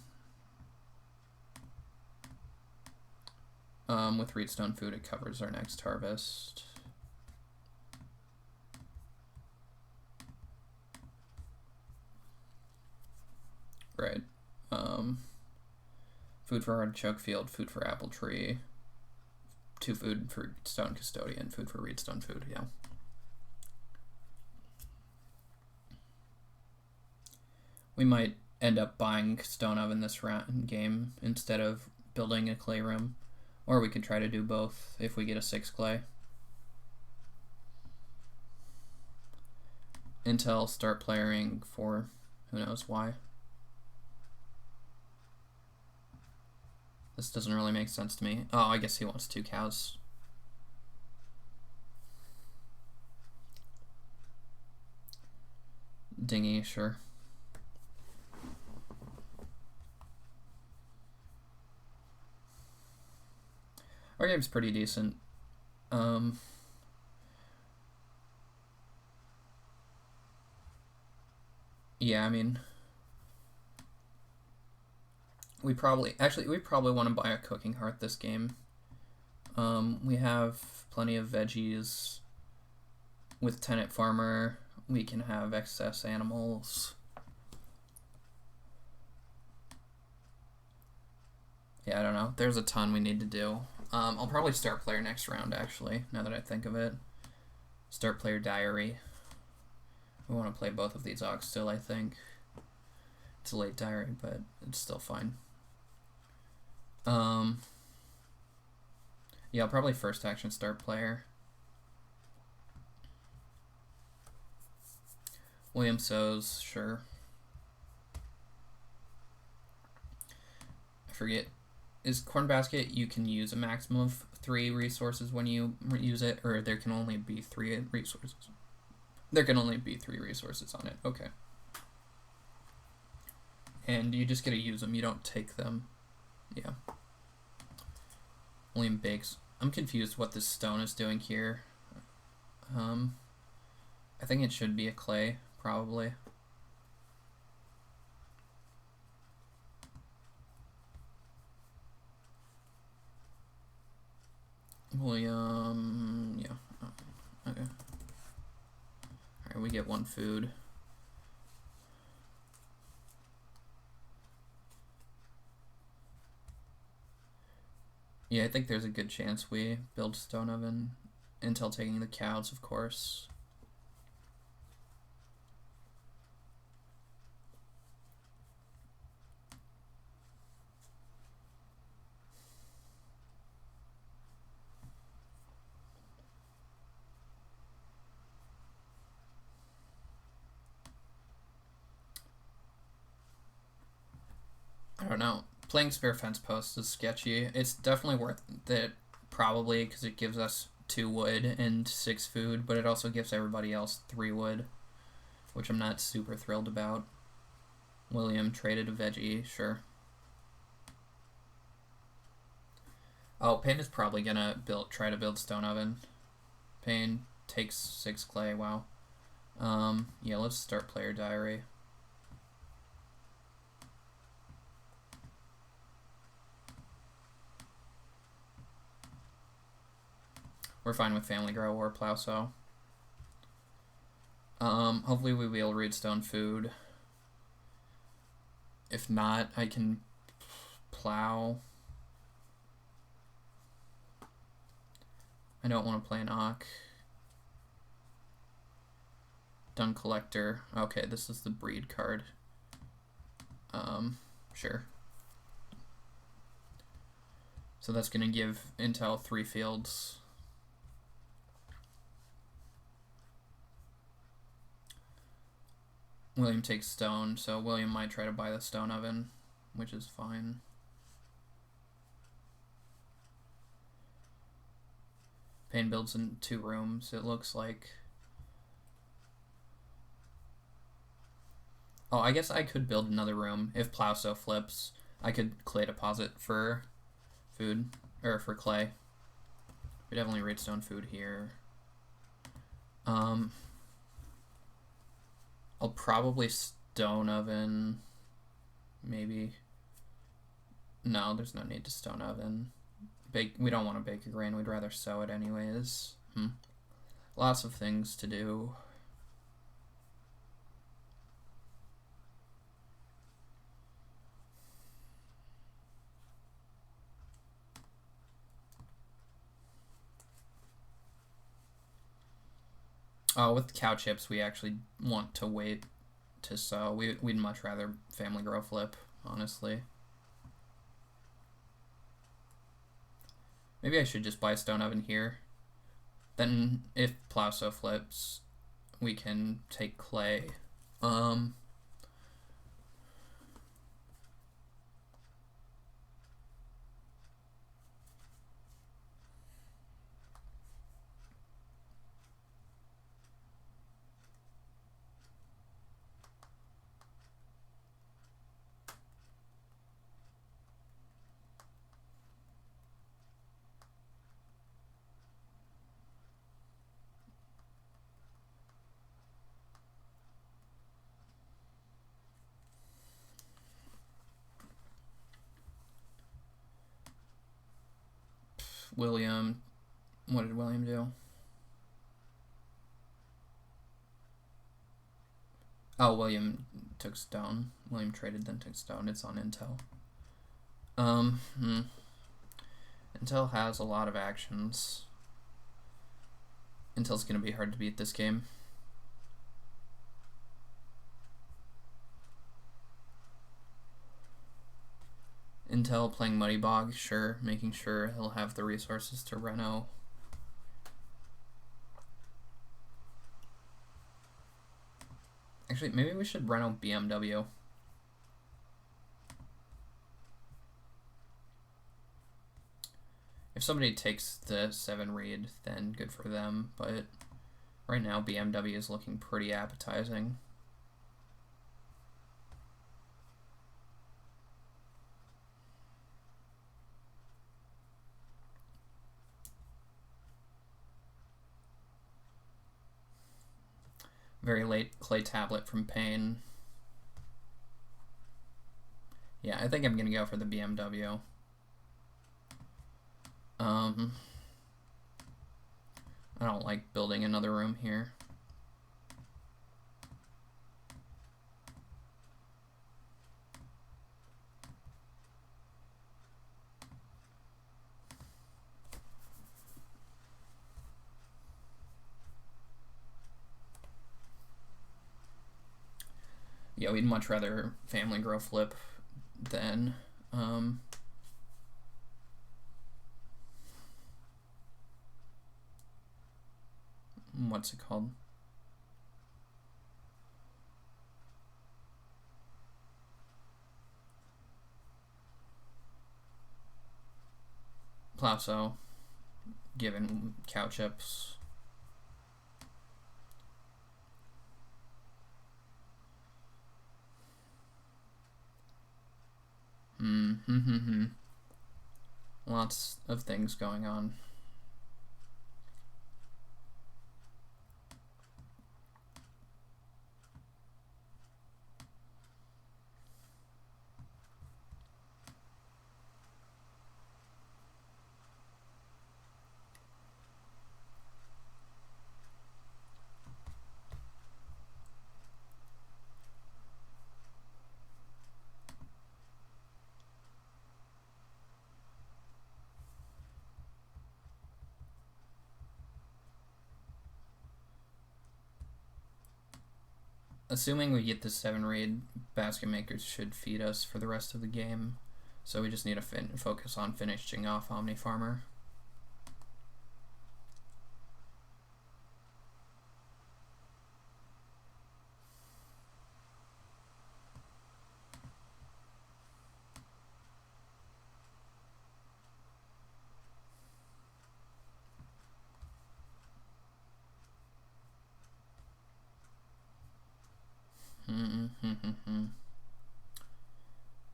With Reedstone food, it covers our next harvest. Right. Food for Artichoke Field, food for Apple Tree, 2 food for Stone Custodian, food for Reedstone food, yeah. We might end up buying Stone Oven this round game instead of building a clay room. Or we could try to do both if we get a 6 clay. Until start playing for who knows why. This doesn't really make sense to me. Oh, I guess he wants 2 cows. Dinghy, sure. Our game's pretty decent. Yeah, I mean, we probably want to buy a cooking hearth this game. We have plenty of veggies. With Tenant Farmer, we can have excess animals. Yeah, I don't know. There's a ton we need to do. I'll probably start player next round, actually, now that I think of it. Start player diary. We want to play both of these Ox still, I think. It's a late diary, but it's still fine. Yeah, I'll probably first action start player. William Sows, sure. I forget. Is Corn Basket, you can use a maximum of 3 resources when you use it, or there can only be 3 resources? There can only be 3 resources on it, okay. And you just get to use them, you don't take them. Yeah. William Bakes. I'm confused what this stone is doing here. I think it should be a clay, probably. William, yeah, oh, okay. Alright, we get 1 food. Yeah, I think there's a good chance we build Stone Oven until taking the cows, of course. I don't know. Playing Spare Fence Posts is sketchy. It's definitely worth it, probably, because it gives us 2 wood and 6 food, but it also gives everybody else 3 wood, which I'm not super thrilled about. William traded a veggie, sure. Oh, Payne is probably gonna try to build stone oven. Payne takes 6 clay, wow. Yeah, let's start player diary. We're fine with family grow or plow sow. Hopefully we'll be able to read stone food. If not, I can plow. I don't want to play an Ock. Dung collector. Okay, this is the breed card. Sure. So that's going to give Intel 3 fields. William takes stone, so William might try to buy the stone oven, which is fine. Payne builds in 2 rooms, it looks like. Oh, I guess I could build another room. If plow sow flips, I could clay deposit for food, or for clay. We definitely redstone food here. I'll probably stone oven, maybe. No, there's no need to stone oven. We don't want to bake a grain, we'd rather sow it anyways. Lots of things to do. Oh, with cow chips, we actually want to wait to sow. We'd much rather family grow flip, honestly. Maybe I should just buy stone oven here. Then if plow sow flips, we can take clay. William, what did William do? Oh, William took stone. William traded, then took stone. It's on Intel. Intel has a lot of actions. Intel's gonna be hard to beat this game. Intel playing Muddy Bog, sure, making sure he'll have the resources to reno. Actually, maybe we should reno BMW. If somebody takes the 7 read, then good for them, but right now BMW is looking pretty appetizing. Very late clay tablet from Payne. Yeah, I think I'm gonna go for the BMW. I don't like building another room here. Yeah, we'd much rather family grow flip than what's it called? Plow sow. given cow chips. Lots of things going on. Assuming we get the 7 raid, basket makers should feed us for the rest of the game. So we just need to focus on finishing off Omni-Farmer.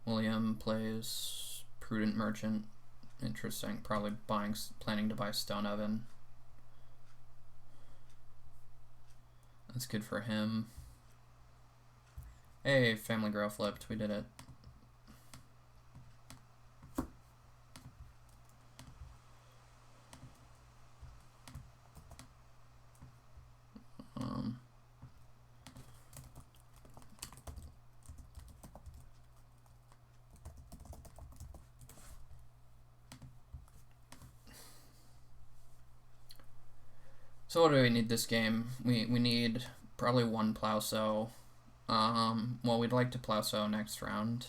William plays Prudent Merchant. Interesting. Probably planning to buy Stone Oven. That's good for him. Hey, Family Grow flipped. We did it. So what do we need this game? We need probably 1 plow sow. Well, we'd like to plow sow next round,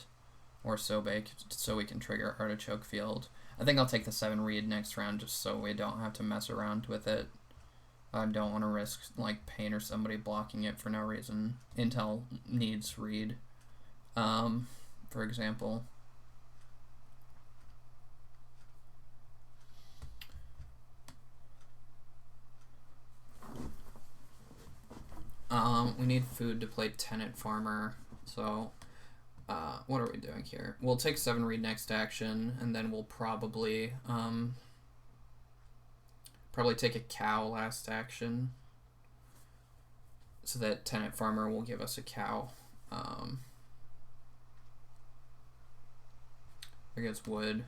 or sow bake, so we can trigger artichoke field. I think I'll take the 7 reed next round just so we don't have to mess around with it. I don't want to risk like Pain or somebody blocking it for no reason. Intel needs reed, for example. We need food to play Tenant Farmer, so what are we doing here? We'll take 7 reed next action, and then we'll probably take a cow last action, so that Tenant Farmer will give us a cow. I guess wood.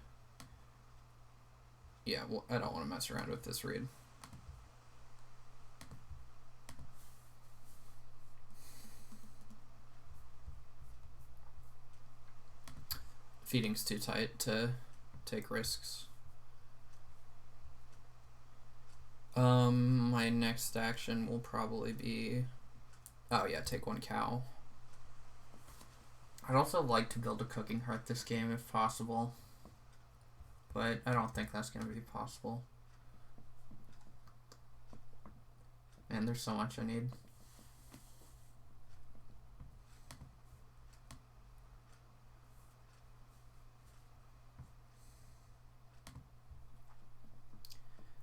Yeah, well, I don't want to mess around with this reed. Feeding's too tight to take risks. My next action will probably be... Oh yeah, take 1 cow. I'd also like to build a cooking hearth this game if possible, but I don't think that's going to be possible. And there's so much I need.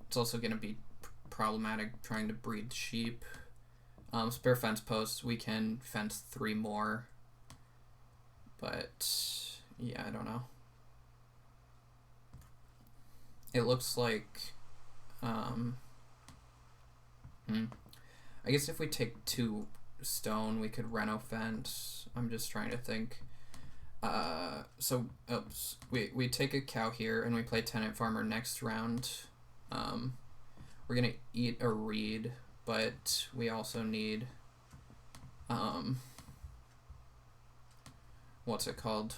It's also going to be problematic trying to breed sheep. Spare fence posts, we can fence 3 more. But, yeah, I don't know. It looks like... I guess if we take 2 stone, we could reno fence. I'm just trying to think. So, oops. We take a cow here, and we play Tenant Farmer next round. We're gonna eat a reed, but we also need, what's it called?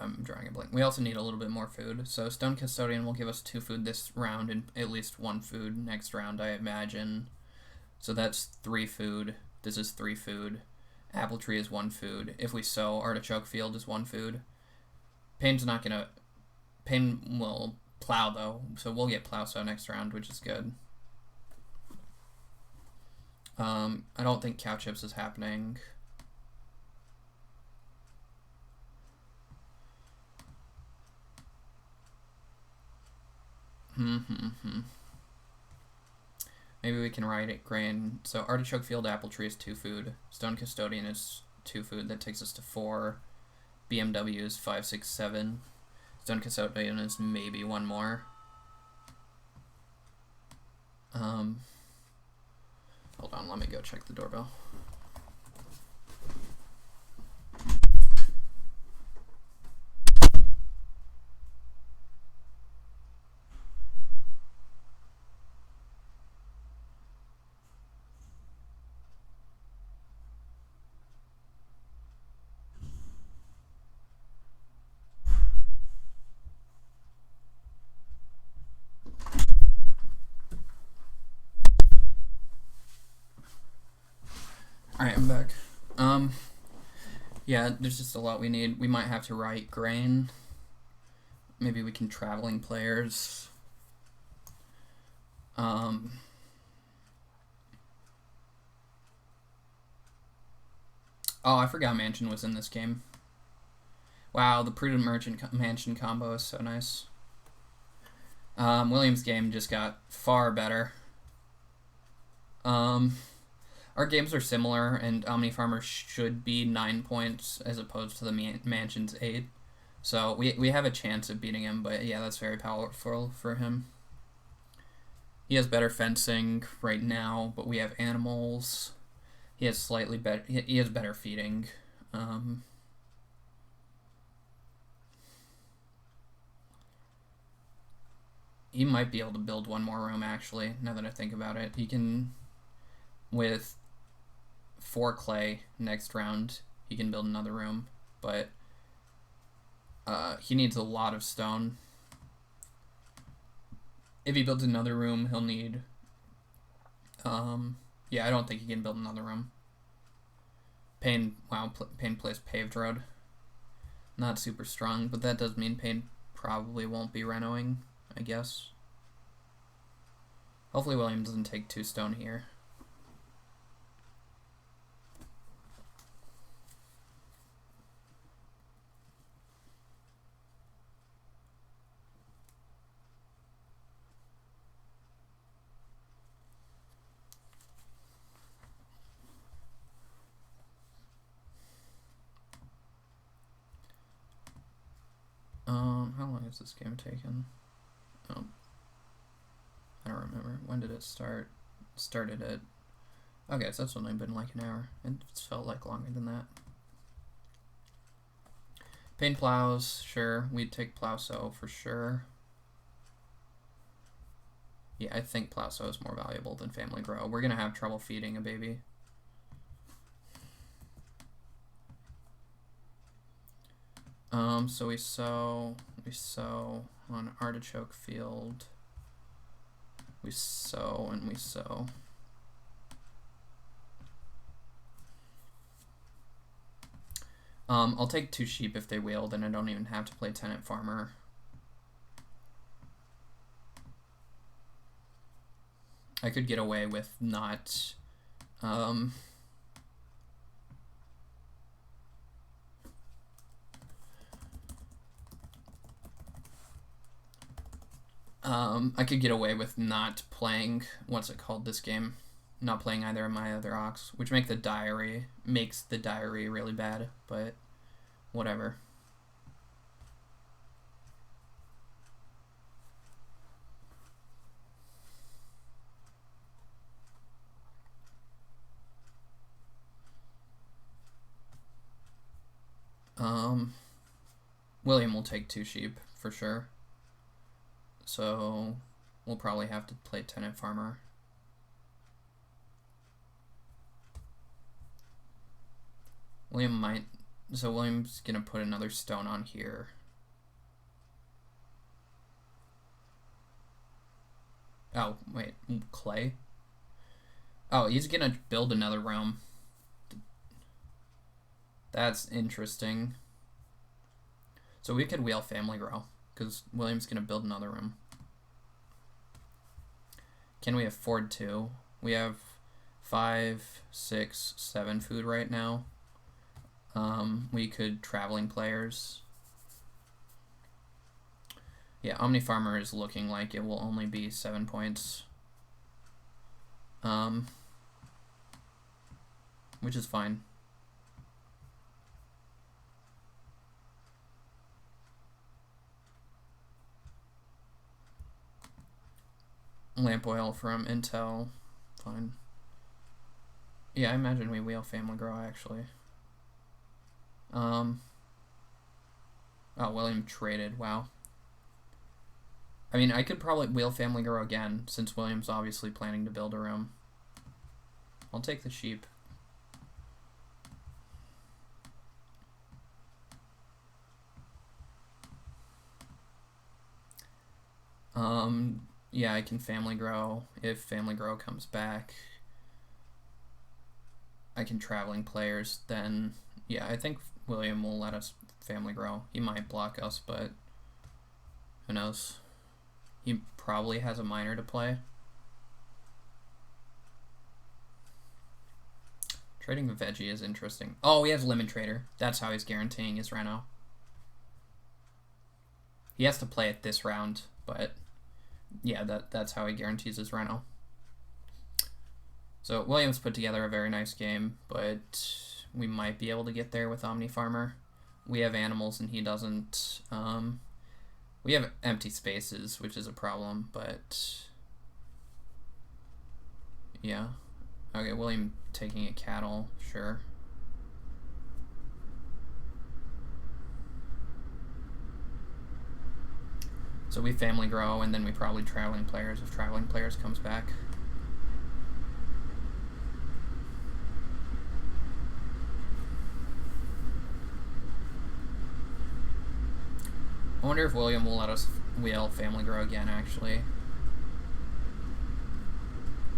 I'm drawing a blank. We also need a little bit more food. So Stone Custodian will give us 2 food this round and at least 1 food next round, I imagine. So that's 3 food. This is 3 food. Apple Tree is 1 food. If we sow, Artichoke Field is 1 food. Pain's Pain will plow, though, so we'll get plow so next round, which is good. I don't think cow chips is happening. Maybe we can write it grain. So artichoke field apple tree is 2 food. Stone custodian is 2 food. That takes us to 4. BMW is 5, 6, 7. Stone custodian is maybe 1 more. Hold on, let me go check the doorbell. Alright, I'm back. Yeah, there's just a lot we need. We might have to write grain. Maybe we can traveling players. Oh, I forgot Mansion was in this game. Wow, the Prudent Merchant Mansion combo is so nice. William's game just got far better. Our games are similar, and Omni-Farmer should be 9 points as opposed to the Mansion's 8. So we have a chance of beating him, but yeah, that's very powerful for him. He has better fencing right now, but we have animals. He has slightly better. He has better feeding. He might be able to build 1 more room, actually, now that I think about it. He can, with 4 clay next round, he can build another room, but he needs a lot of stone. If he builds another room, he'll need... yeah, I don't think he can build another room. Pain plays paved road. Not super strong, but that does mean Pain probably won't be renoing, I guess. Hopefully William doesn't take 2 stone here. How long has this game taken? Oh, I don't remember. When did it start? It started at... Okay, so that's only been like an hour. It's felt like longer than that. Pain plows, sure. We'd take plow so for sure. Yeah, I think plow so is more valuable than family grow. We're gonna have trouble feeding a baby. So we sow on artichoke field. We sow and we sow. I'll take 2 sheep if they wheel, then I don't even have to play tenant farmer. I could get away with not I could get away with not playing, what's it called, this game? Not playing either of my other ox, which makes the diary really bad, but whatever. William will take 2 sheep for sure. So we'll probably have to play tenant farmer. William might... So William's gonna put another stone on here. Oh, wait. Clay? Oh, he's gonna build another room. That's interesting. So we could wheel family grow, because William's going to build another room. Can we afford to? We have 5, 6, 7 food right now. We could traveling players. Yeah, Omni-Farmer is looking like it will only be 7 points. Which is fine. Lamp oil from Intel, fine. Yeah, I imagine we wheel family grow actually. Oh, William traded, wow. I mean, I could probably wheel family grow again, since William's obviously planning to build a room. I'll take the sheep. Yeah, I can family grow. If family grow comes back, I can traveling players. Then, yeah, I think William will let us family grow. He might block us, but who knows? He probably has a miner to play. Trading a veggie is interesting. Oh, he has lemon trader. That's how he's guaranteeing his reno. He has to play it this round, but yeah, that's how he guarantees his reno. So Williams put together a very nice game, but we might be able to get there with Omni-Farmer. We have animals and he doesn't. We have empty spaces, which is a problem, but yeah. Okay, William taking a cattle, sure. So we family grow, and then we probably traveling players if traveling players comes back. I wonder if William will let us wheel family grow again, actually.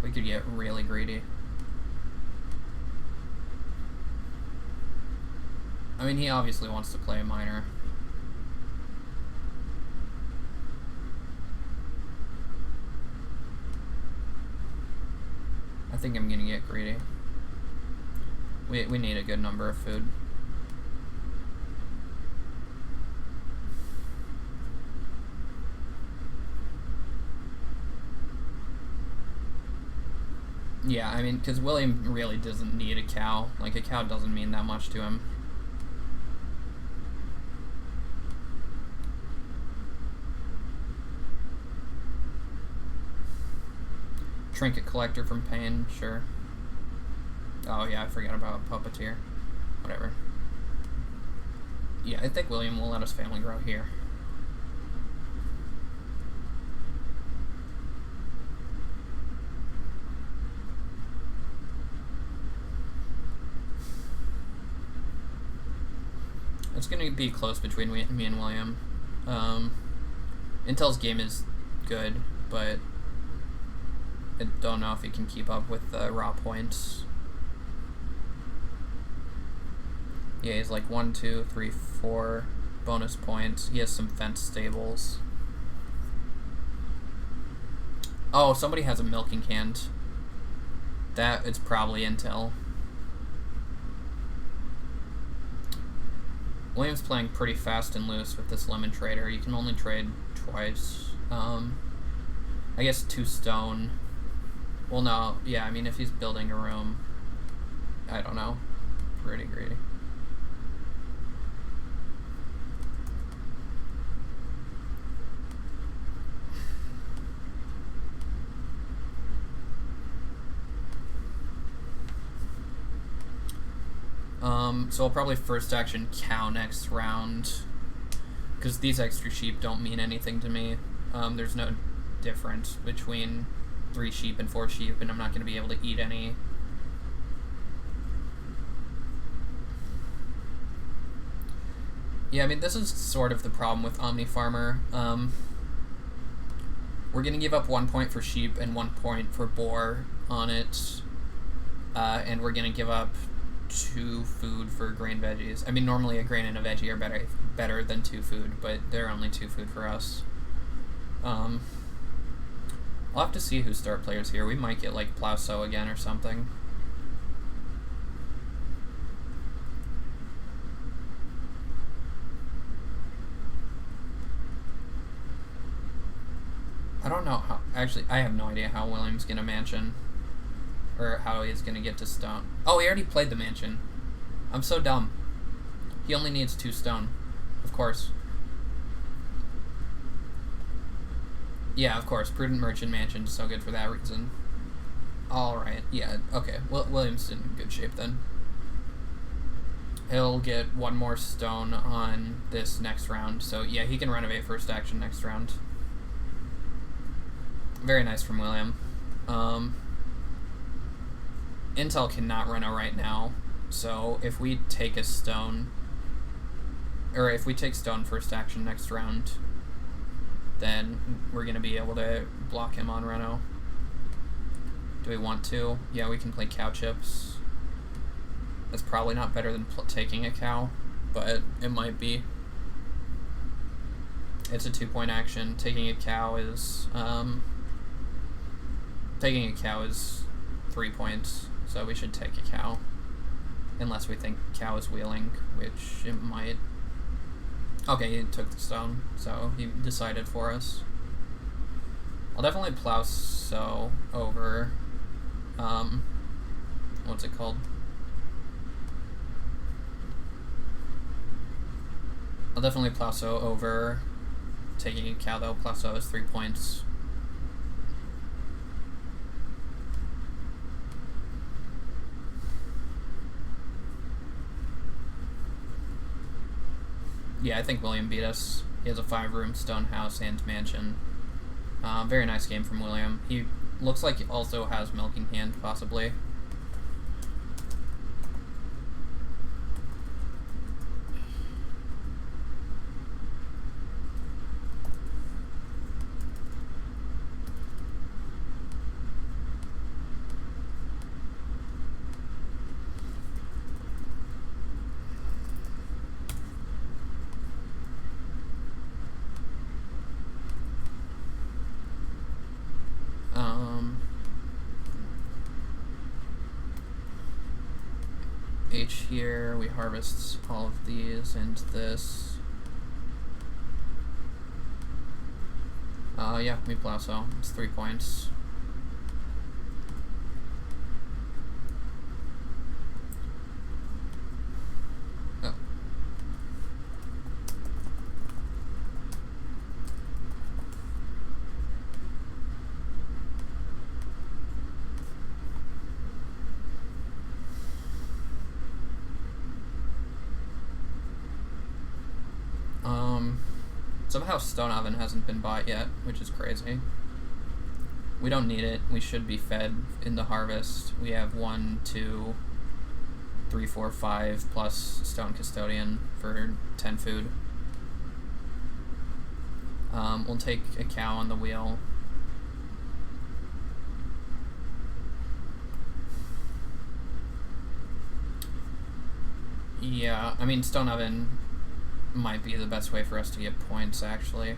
We could get really greedy. I mean, he obviously wants to play a miner. I think I'm gonna get greedy. We need a good number of food. Yeah, I mean, because William really doesn't need a cow. Like, a cow doesn't mean that much to him. Trinket collector from Pain, sure. Oh yeah, I forgot about Puppeteer. Whatever. Yeah, I think William will let us family grow here. It's going to be close between me and William. Intel's game is good, but I don't know if he can keep up with the raw points. Yeah, he's like 1, 2, 3, 4 bonus points. He has some fence stables. Oh, somebody has a milking hand. That it's probably Intel. William's playing pretty fast and loose with this lemon trader. You can only trade twice. I guess 2 stone. Well, no. Yeah, I mean, if he's building a room, I don't know. Pretty greedy. So I'll probably first action cow next round, because these extra sheep don't mean anything to me. There's no difference between 3 sheep and 4 sheep, and I'm not going to be able to eat any. Yeah, I mean, this is sort of the problem with Omni-Farmer. We're going to give up 1 point for sheep and 1 point for boar on it, and we're going to give up 2 food for grain veggies. I mean, normally a grain and a veggie are better than 2 food, but they're only 2 food for us. I'll have to see who start players here. We might get like Plauso again or something. I don't know how. Actually, I have no idea how William's gonna mansion, or how he's gonna get to stone. Oh, he already played the mansion. I'm so dumb. He only needs 2 stone, of course. Yeah, of course. Prudent Merchant Mansion is so good for that reason. Alright, yeah, okay. William's in good shape then. He'll get 1 more stone on this next round, so yeah, he can renovate first action next round. Very nice from William. Intel cannot reno right now, so if we take a stone, or if we take stone first action next round, then we're going to be able to block him on reno. Do we want to? Yeah, we can play cow chips. That's probably not better than taking a cow, but it might be. It's a 2-point action. Taking a cow is 3 points, so we should take a cow. Unless we think cow is wheeling, which it might. Okay, he took the stone, so he decided for us. I'll definitely Plauso over, what's it called? I'll definitely Plauso over taking a cow, though. Plauso is 3 points. Yeah, I think William beat us. He has a 5-room stone house and mansion. Very nice game from William. He looks like he also has Milking Hand, possibly. H here, we harvest all of these and this. Yeah, we Plauso. It's 3 points. Oh. Somehow Stone Oven hasn't been bought yet, which is crazy. We don't need it. We should be fed in the harvest. We have 1, 2, 3, 4, 5 plus Stone Custodian for 10 food. We'll take a cow on the wheel. Yeah, I mean, Stone Oven might be the best way for us to get points, actually.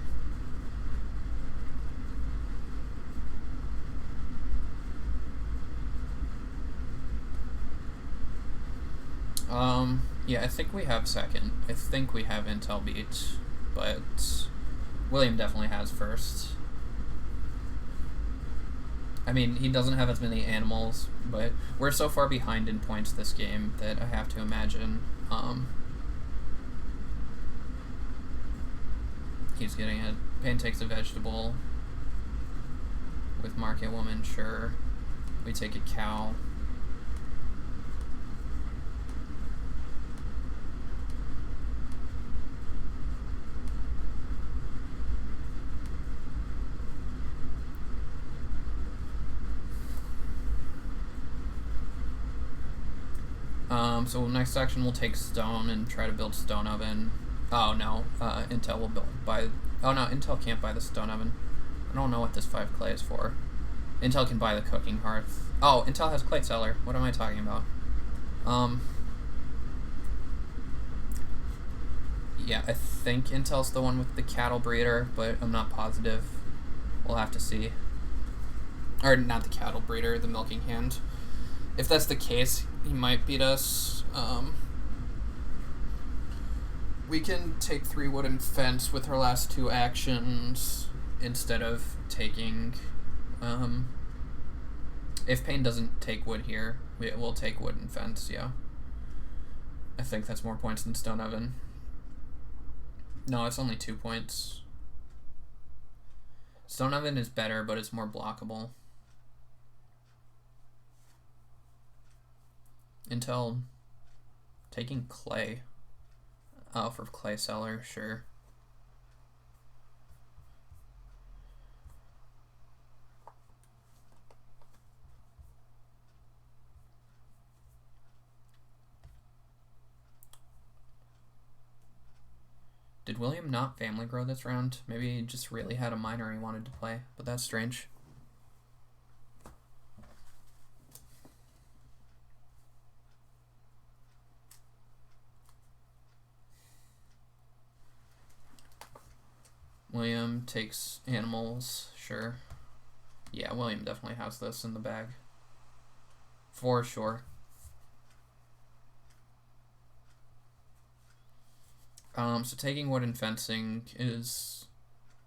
Yeah, I think we have second. I think we have Intel beat, but William definitely has first. I mean, he doesn't have as many animals, but we're so far behind in points this game that I have to imagine, he's getting it. Pain takes a vegetable. With Market Woman, sure. We take a cow. So next action we'll take stone and try to build stone oven. Oh no, Intel will buy. Oh no, Intel can't buy the stone oven. I don't know what this 5 clay is for. Intel can buy the cooking hearth. Oh, Intel has clay cellar. What am I talking about? Yeah, I think Intel's the one with the cattle breeder, but I'm not positive. We'll have to see. Or not the cattle breeder, the milking hand. If that's the case, he might beat us. We can take 3 wood and fence with her last 2 actions instead of taking... if Pain doesn't take wood here, we'll take wood and fence, yeah. I think that's more points than Stone Oven. No, it's only 2 points. Stone Oven is better, but it's more blockable. Intel taking clay. Oh, for clay seller, sure. Did William not family grow this round? Maybe he just really had a minor he wanted to play, but that's strange. William takes animals, sure. Yeah, William definitely has this in the bag. For sure. So taking wood and fencing is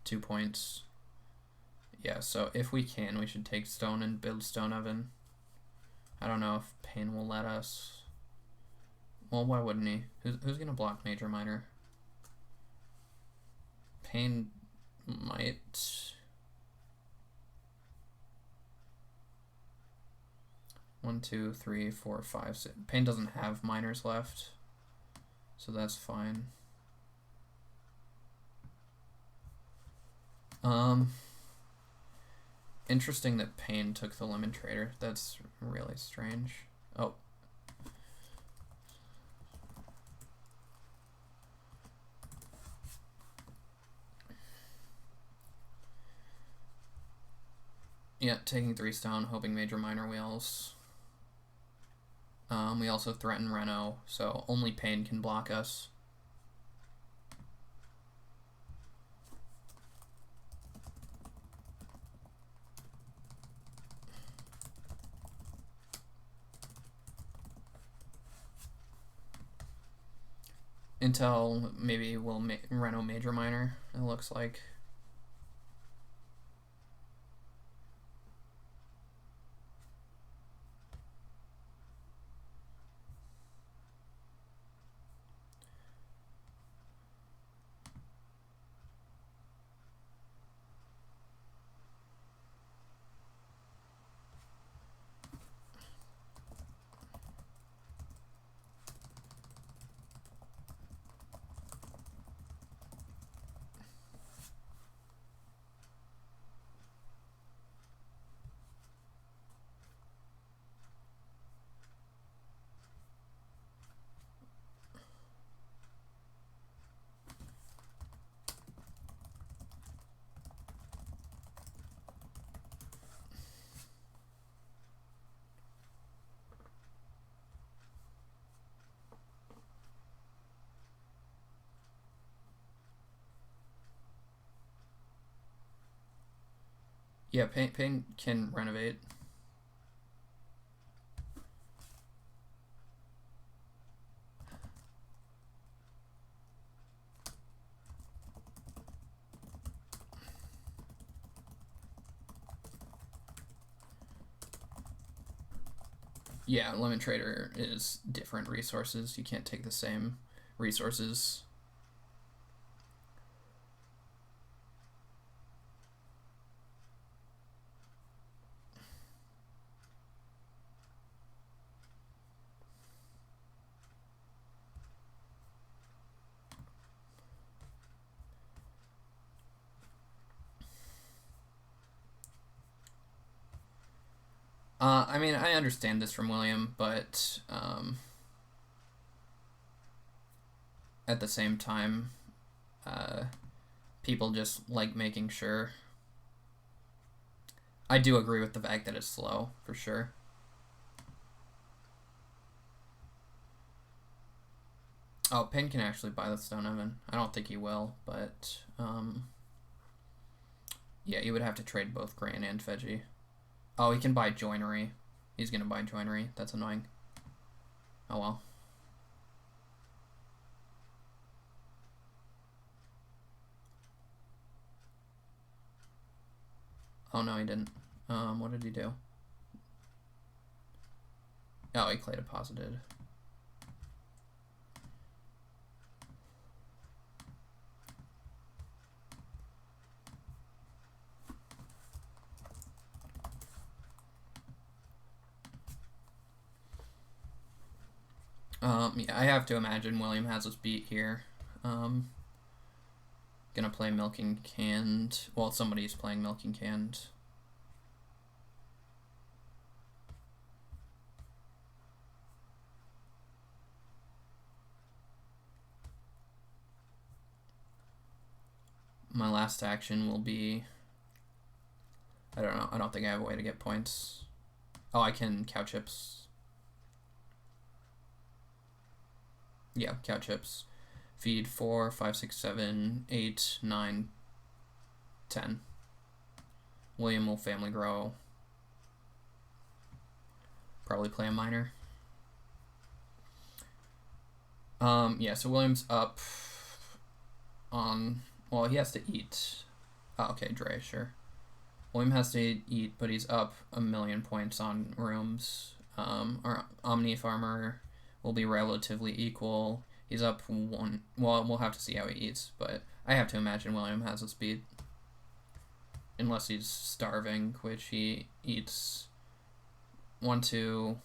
2 points. Yeah, so if we can, we should take stone and build Stone Oven. I don't know if Pain will let us. Well, why wouldn't he? Who's gonna block Major Minor? Pain might. 1, 2, 3, 4, 5, 6. Pain doesn't have minors left, so that's fine. Interesting that Pain took the Lemon Trader. That's really strange. Oh. Yeah, taking 3 stone, hoping Major Minor wheels. We also threaten Reno, so only Pain can block us. Intel maybe will Reno Major Minor, it looks like. Yeah, Pain can renovate. Yeah, Lemon Trader is different resources. You can't take the same resources. I mean, I understand this from William, but at the same time, people just like making sure. I do agree with the fact that it's slow, for sure. Oh, Payne can actually buy the Stone Oven. I don't think he will, but yeah, you would have to trade both grain and veggie. Oh, he can buy joinery. He's gonna buy joinery. That's annoying. Oh well. Oh no, he didn't. What did he do? Oh, he clay deposited. Yeah, I have to imagine William has us beat here. Gonna play Milking Canned. Well, somebody's playing Milking Canned. My last action will be... I don't know. I don't think I have a way to get points. Oh, I can cow chips. Yeah, cow chips. Feed 4, 5, 6, 7, 8, 9, 10. William will family grow. Probably play a miner. Yeah, so William's up on... Well, he has to eat. Oh, okay, Dre, sure. William has to eat, but he's up 1,000,000 points on rooms. Our Omni-Farmer will be relatively equal. He's up 1. Well, we'll have to see how he eats, but I have to imagine William has a speed. Unless he's starving, which he eats 1, 2.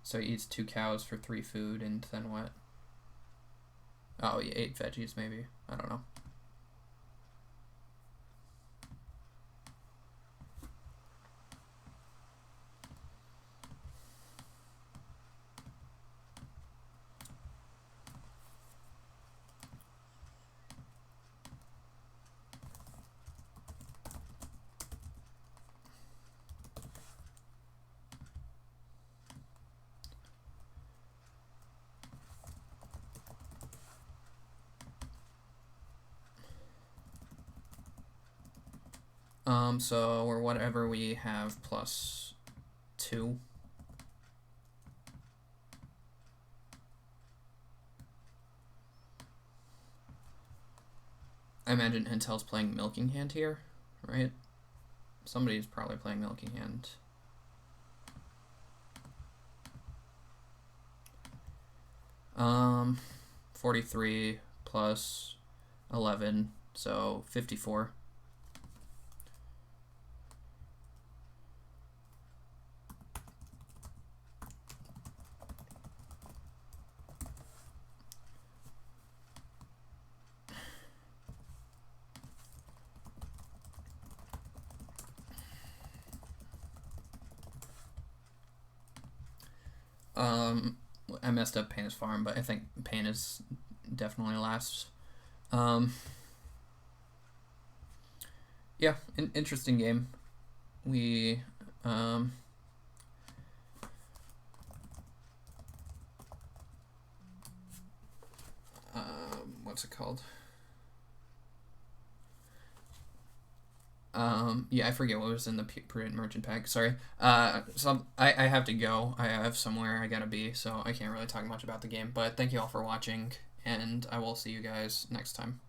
So he eats 2 cows for 3 food, and then what? Oh, he 8 veggies, maybe. I don't know. So we're whatever we have plus 2. I imagine Intel's playing Milking Hand here, right? Somebody's probably playing Milking Hand. Um, 43 plus 11, so 54. I messed up Payne's farm, but I think Payne is definitely last. Yeah, interesting game. We what's it called? Yeah, I forget what was in the prudent merchant pack. Sorry. So I have to go. I have somewhere I gotta be, so I can't really talk much about the game. But thank you all for watching, and I will see you guys next time.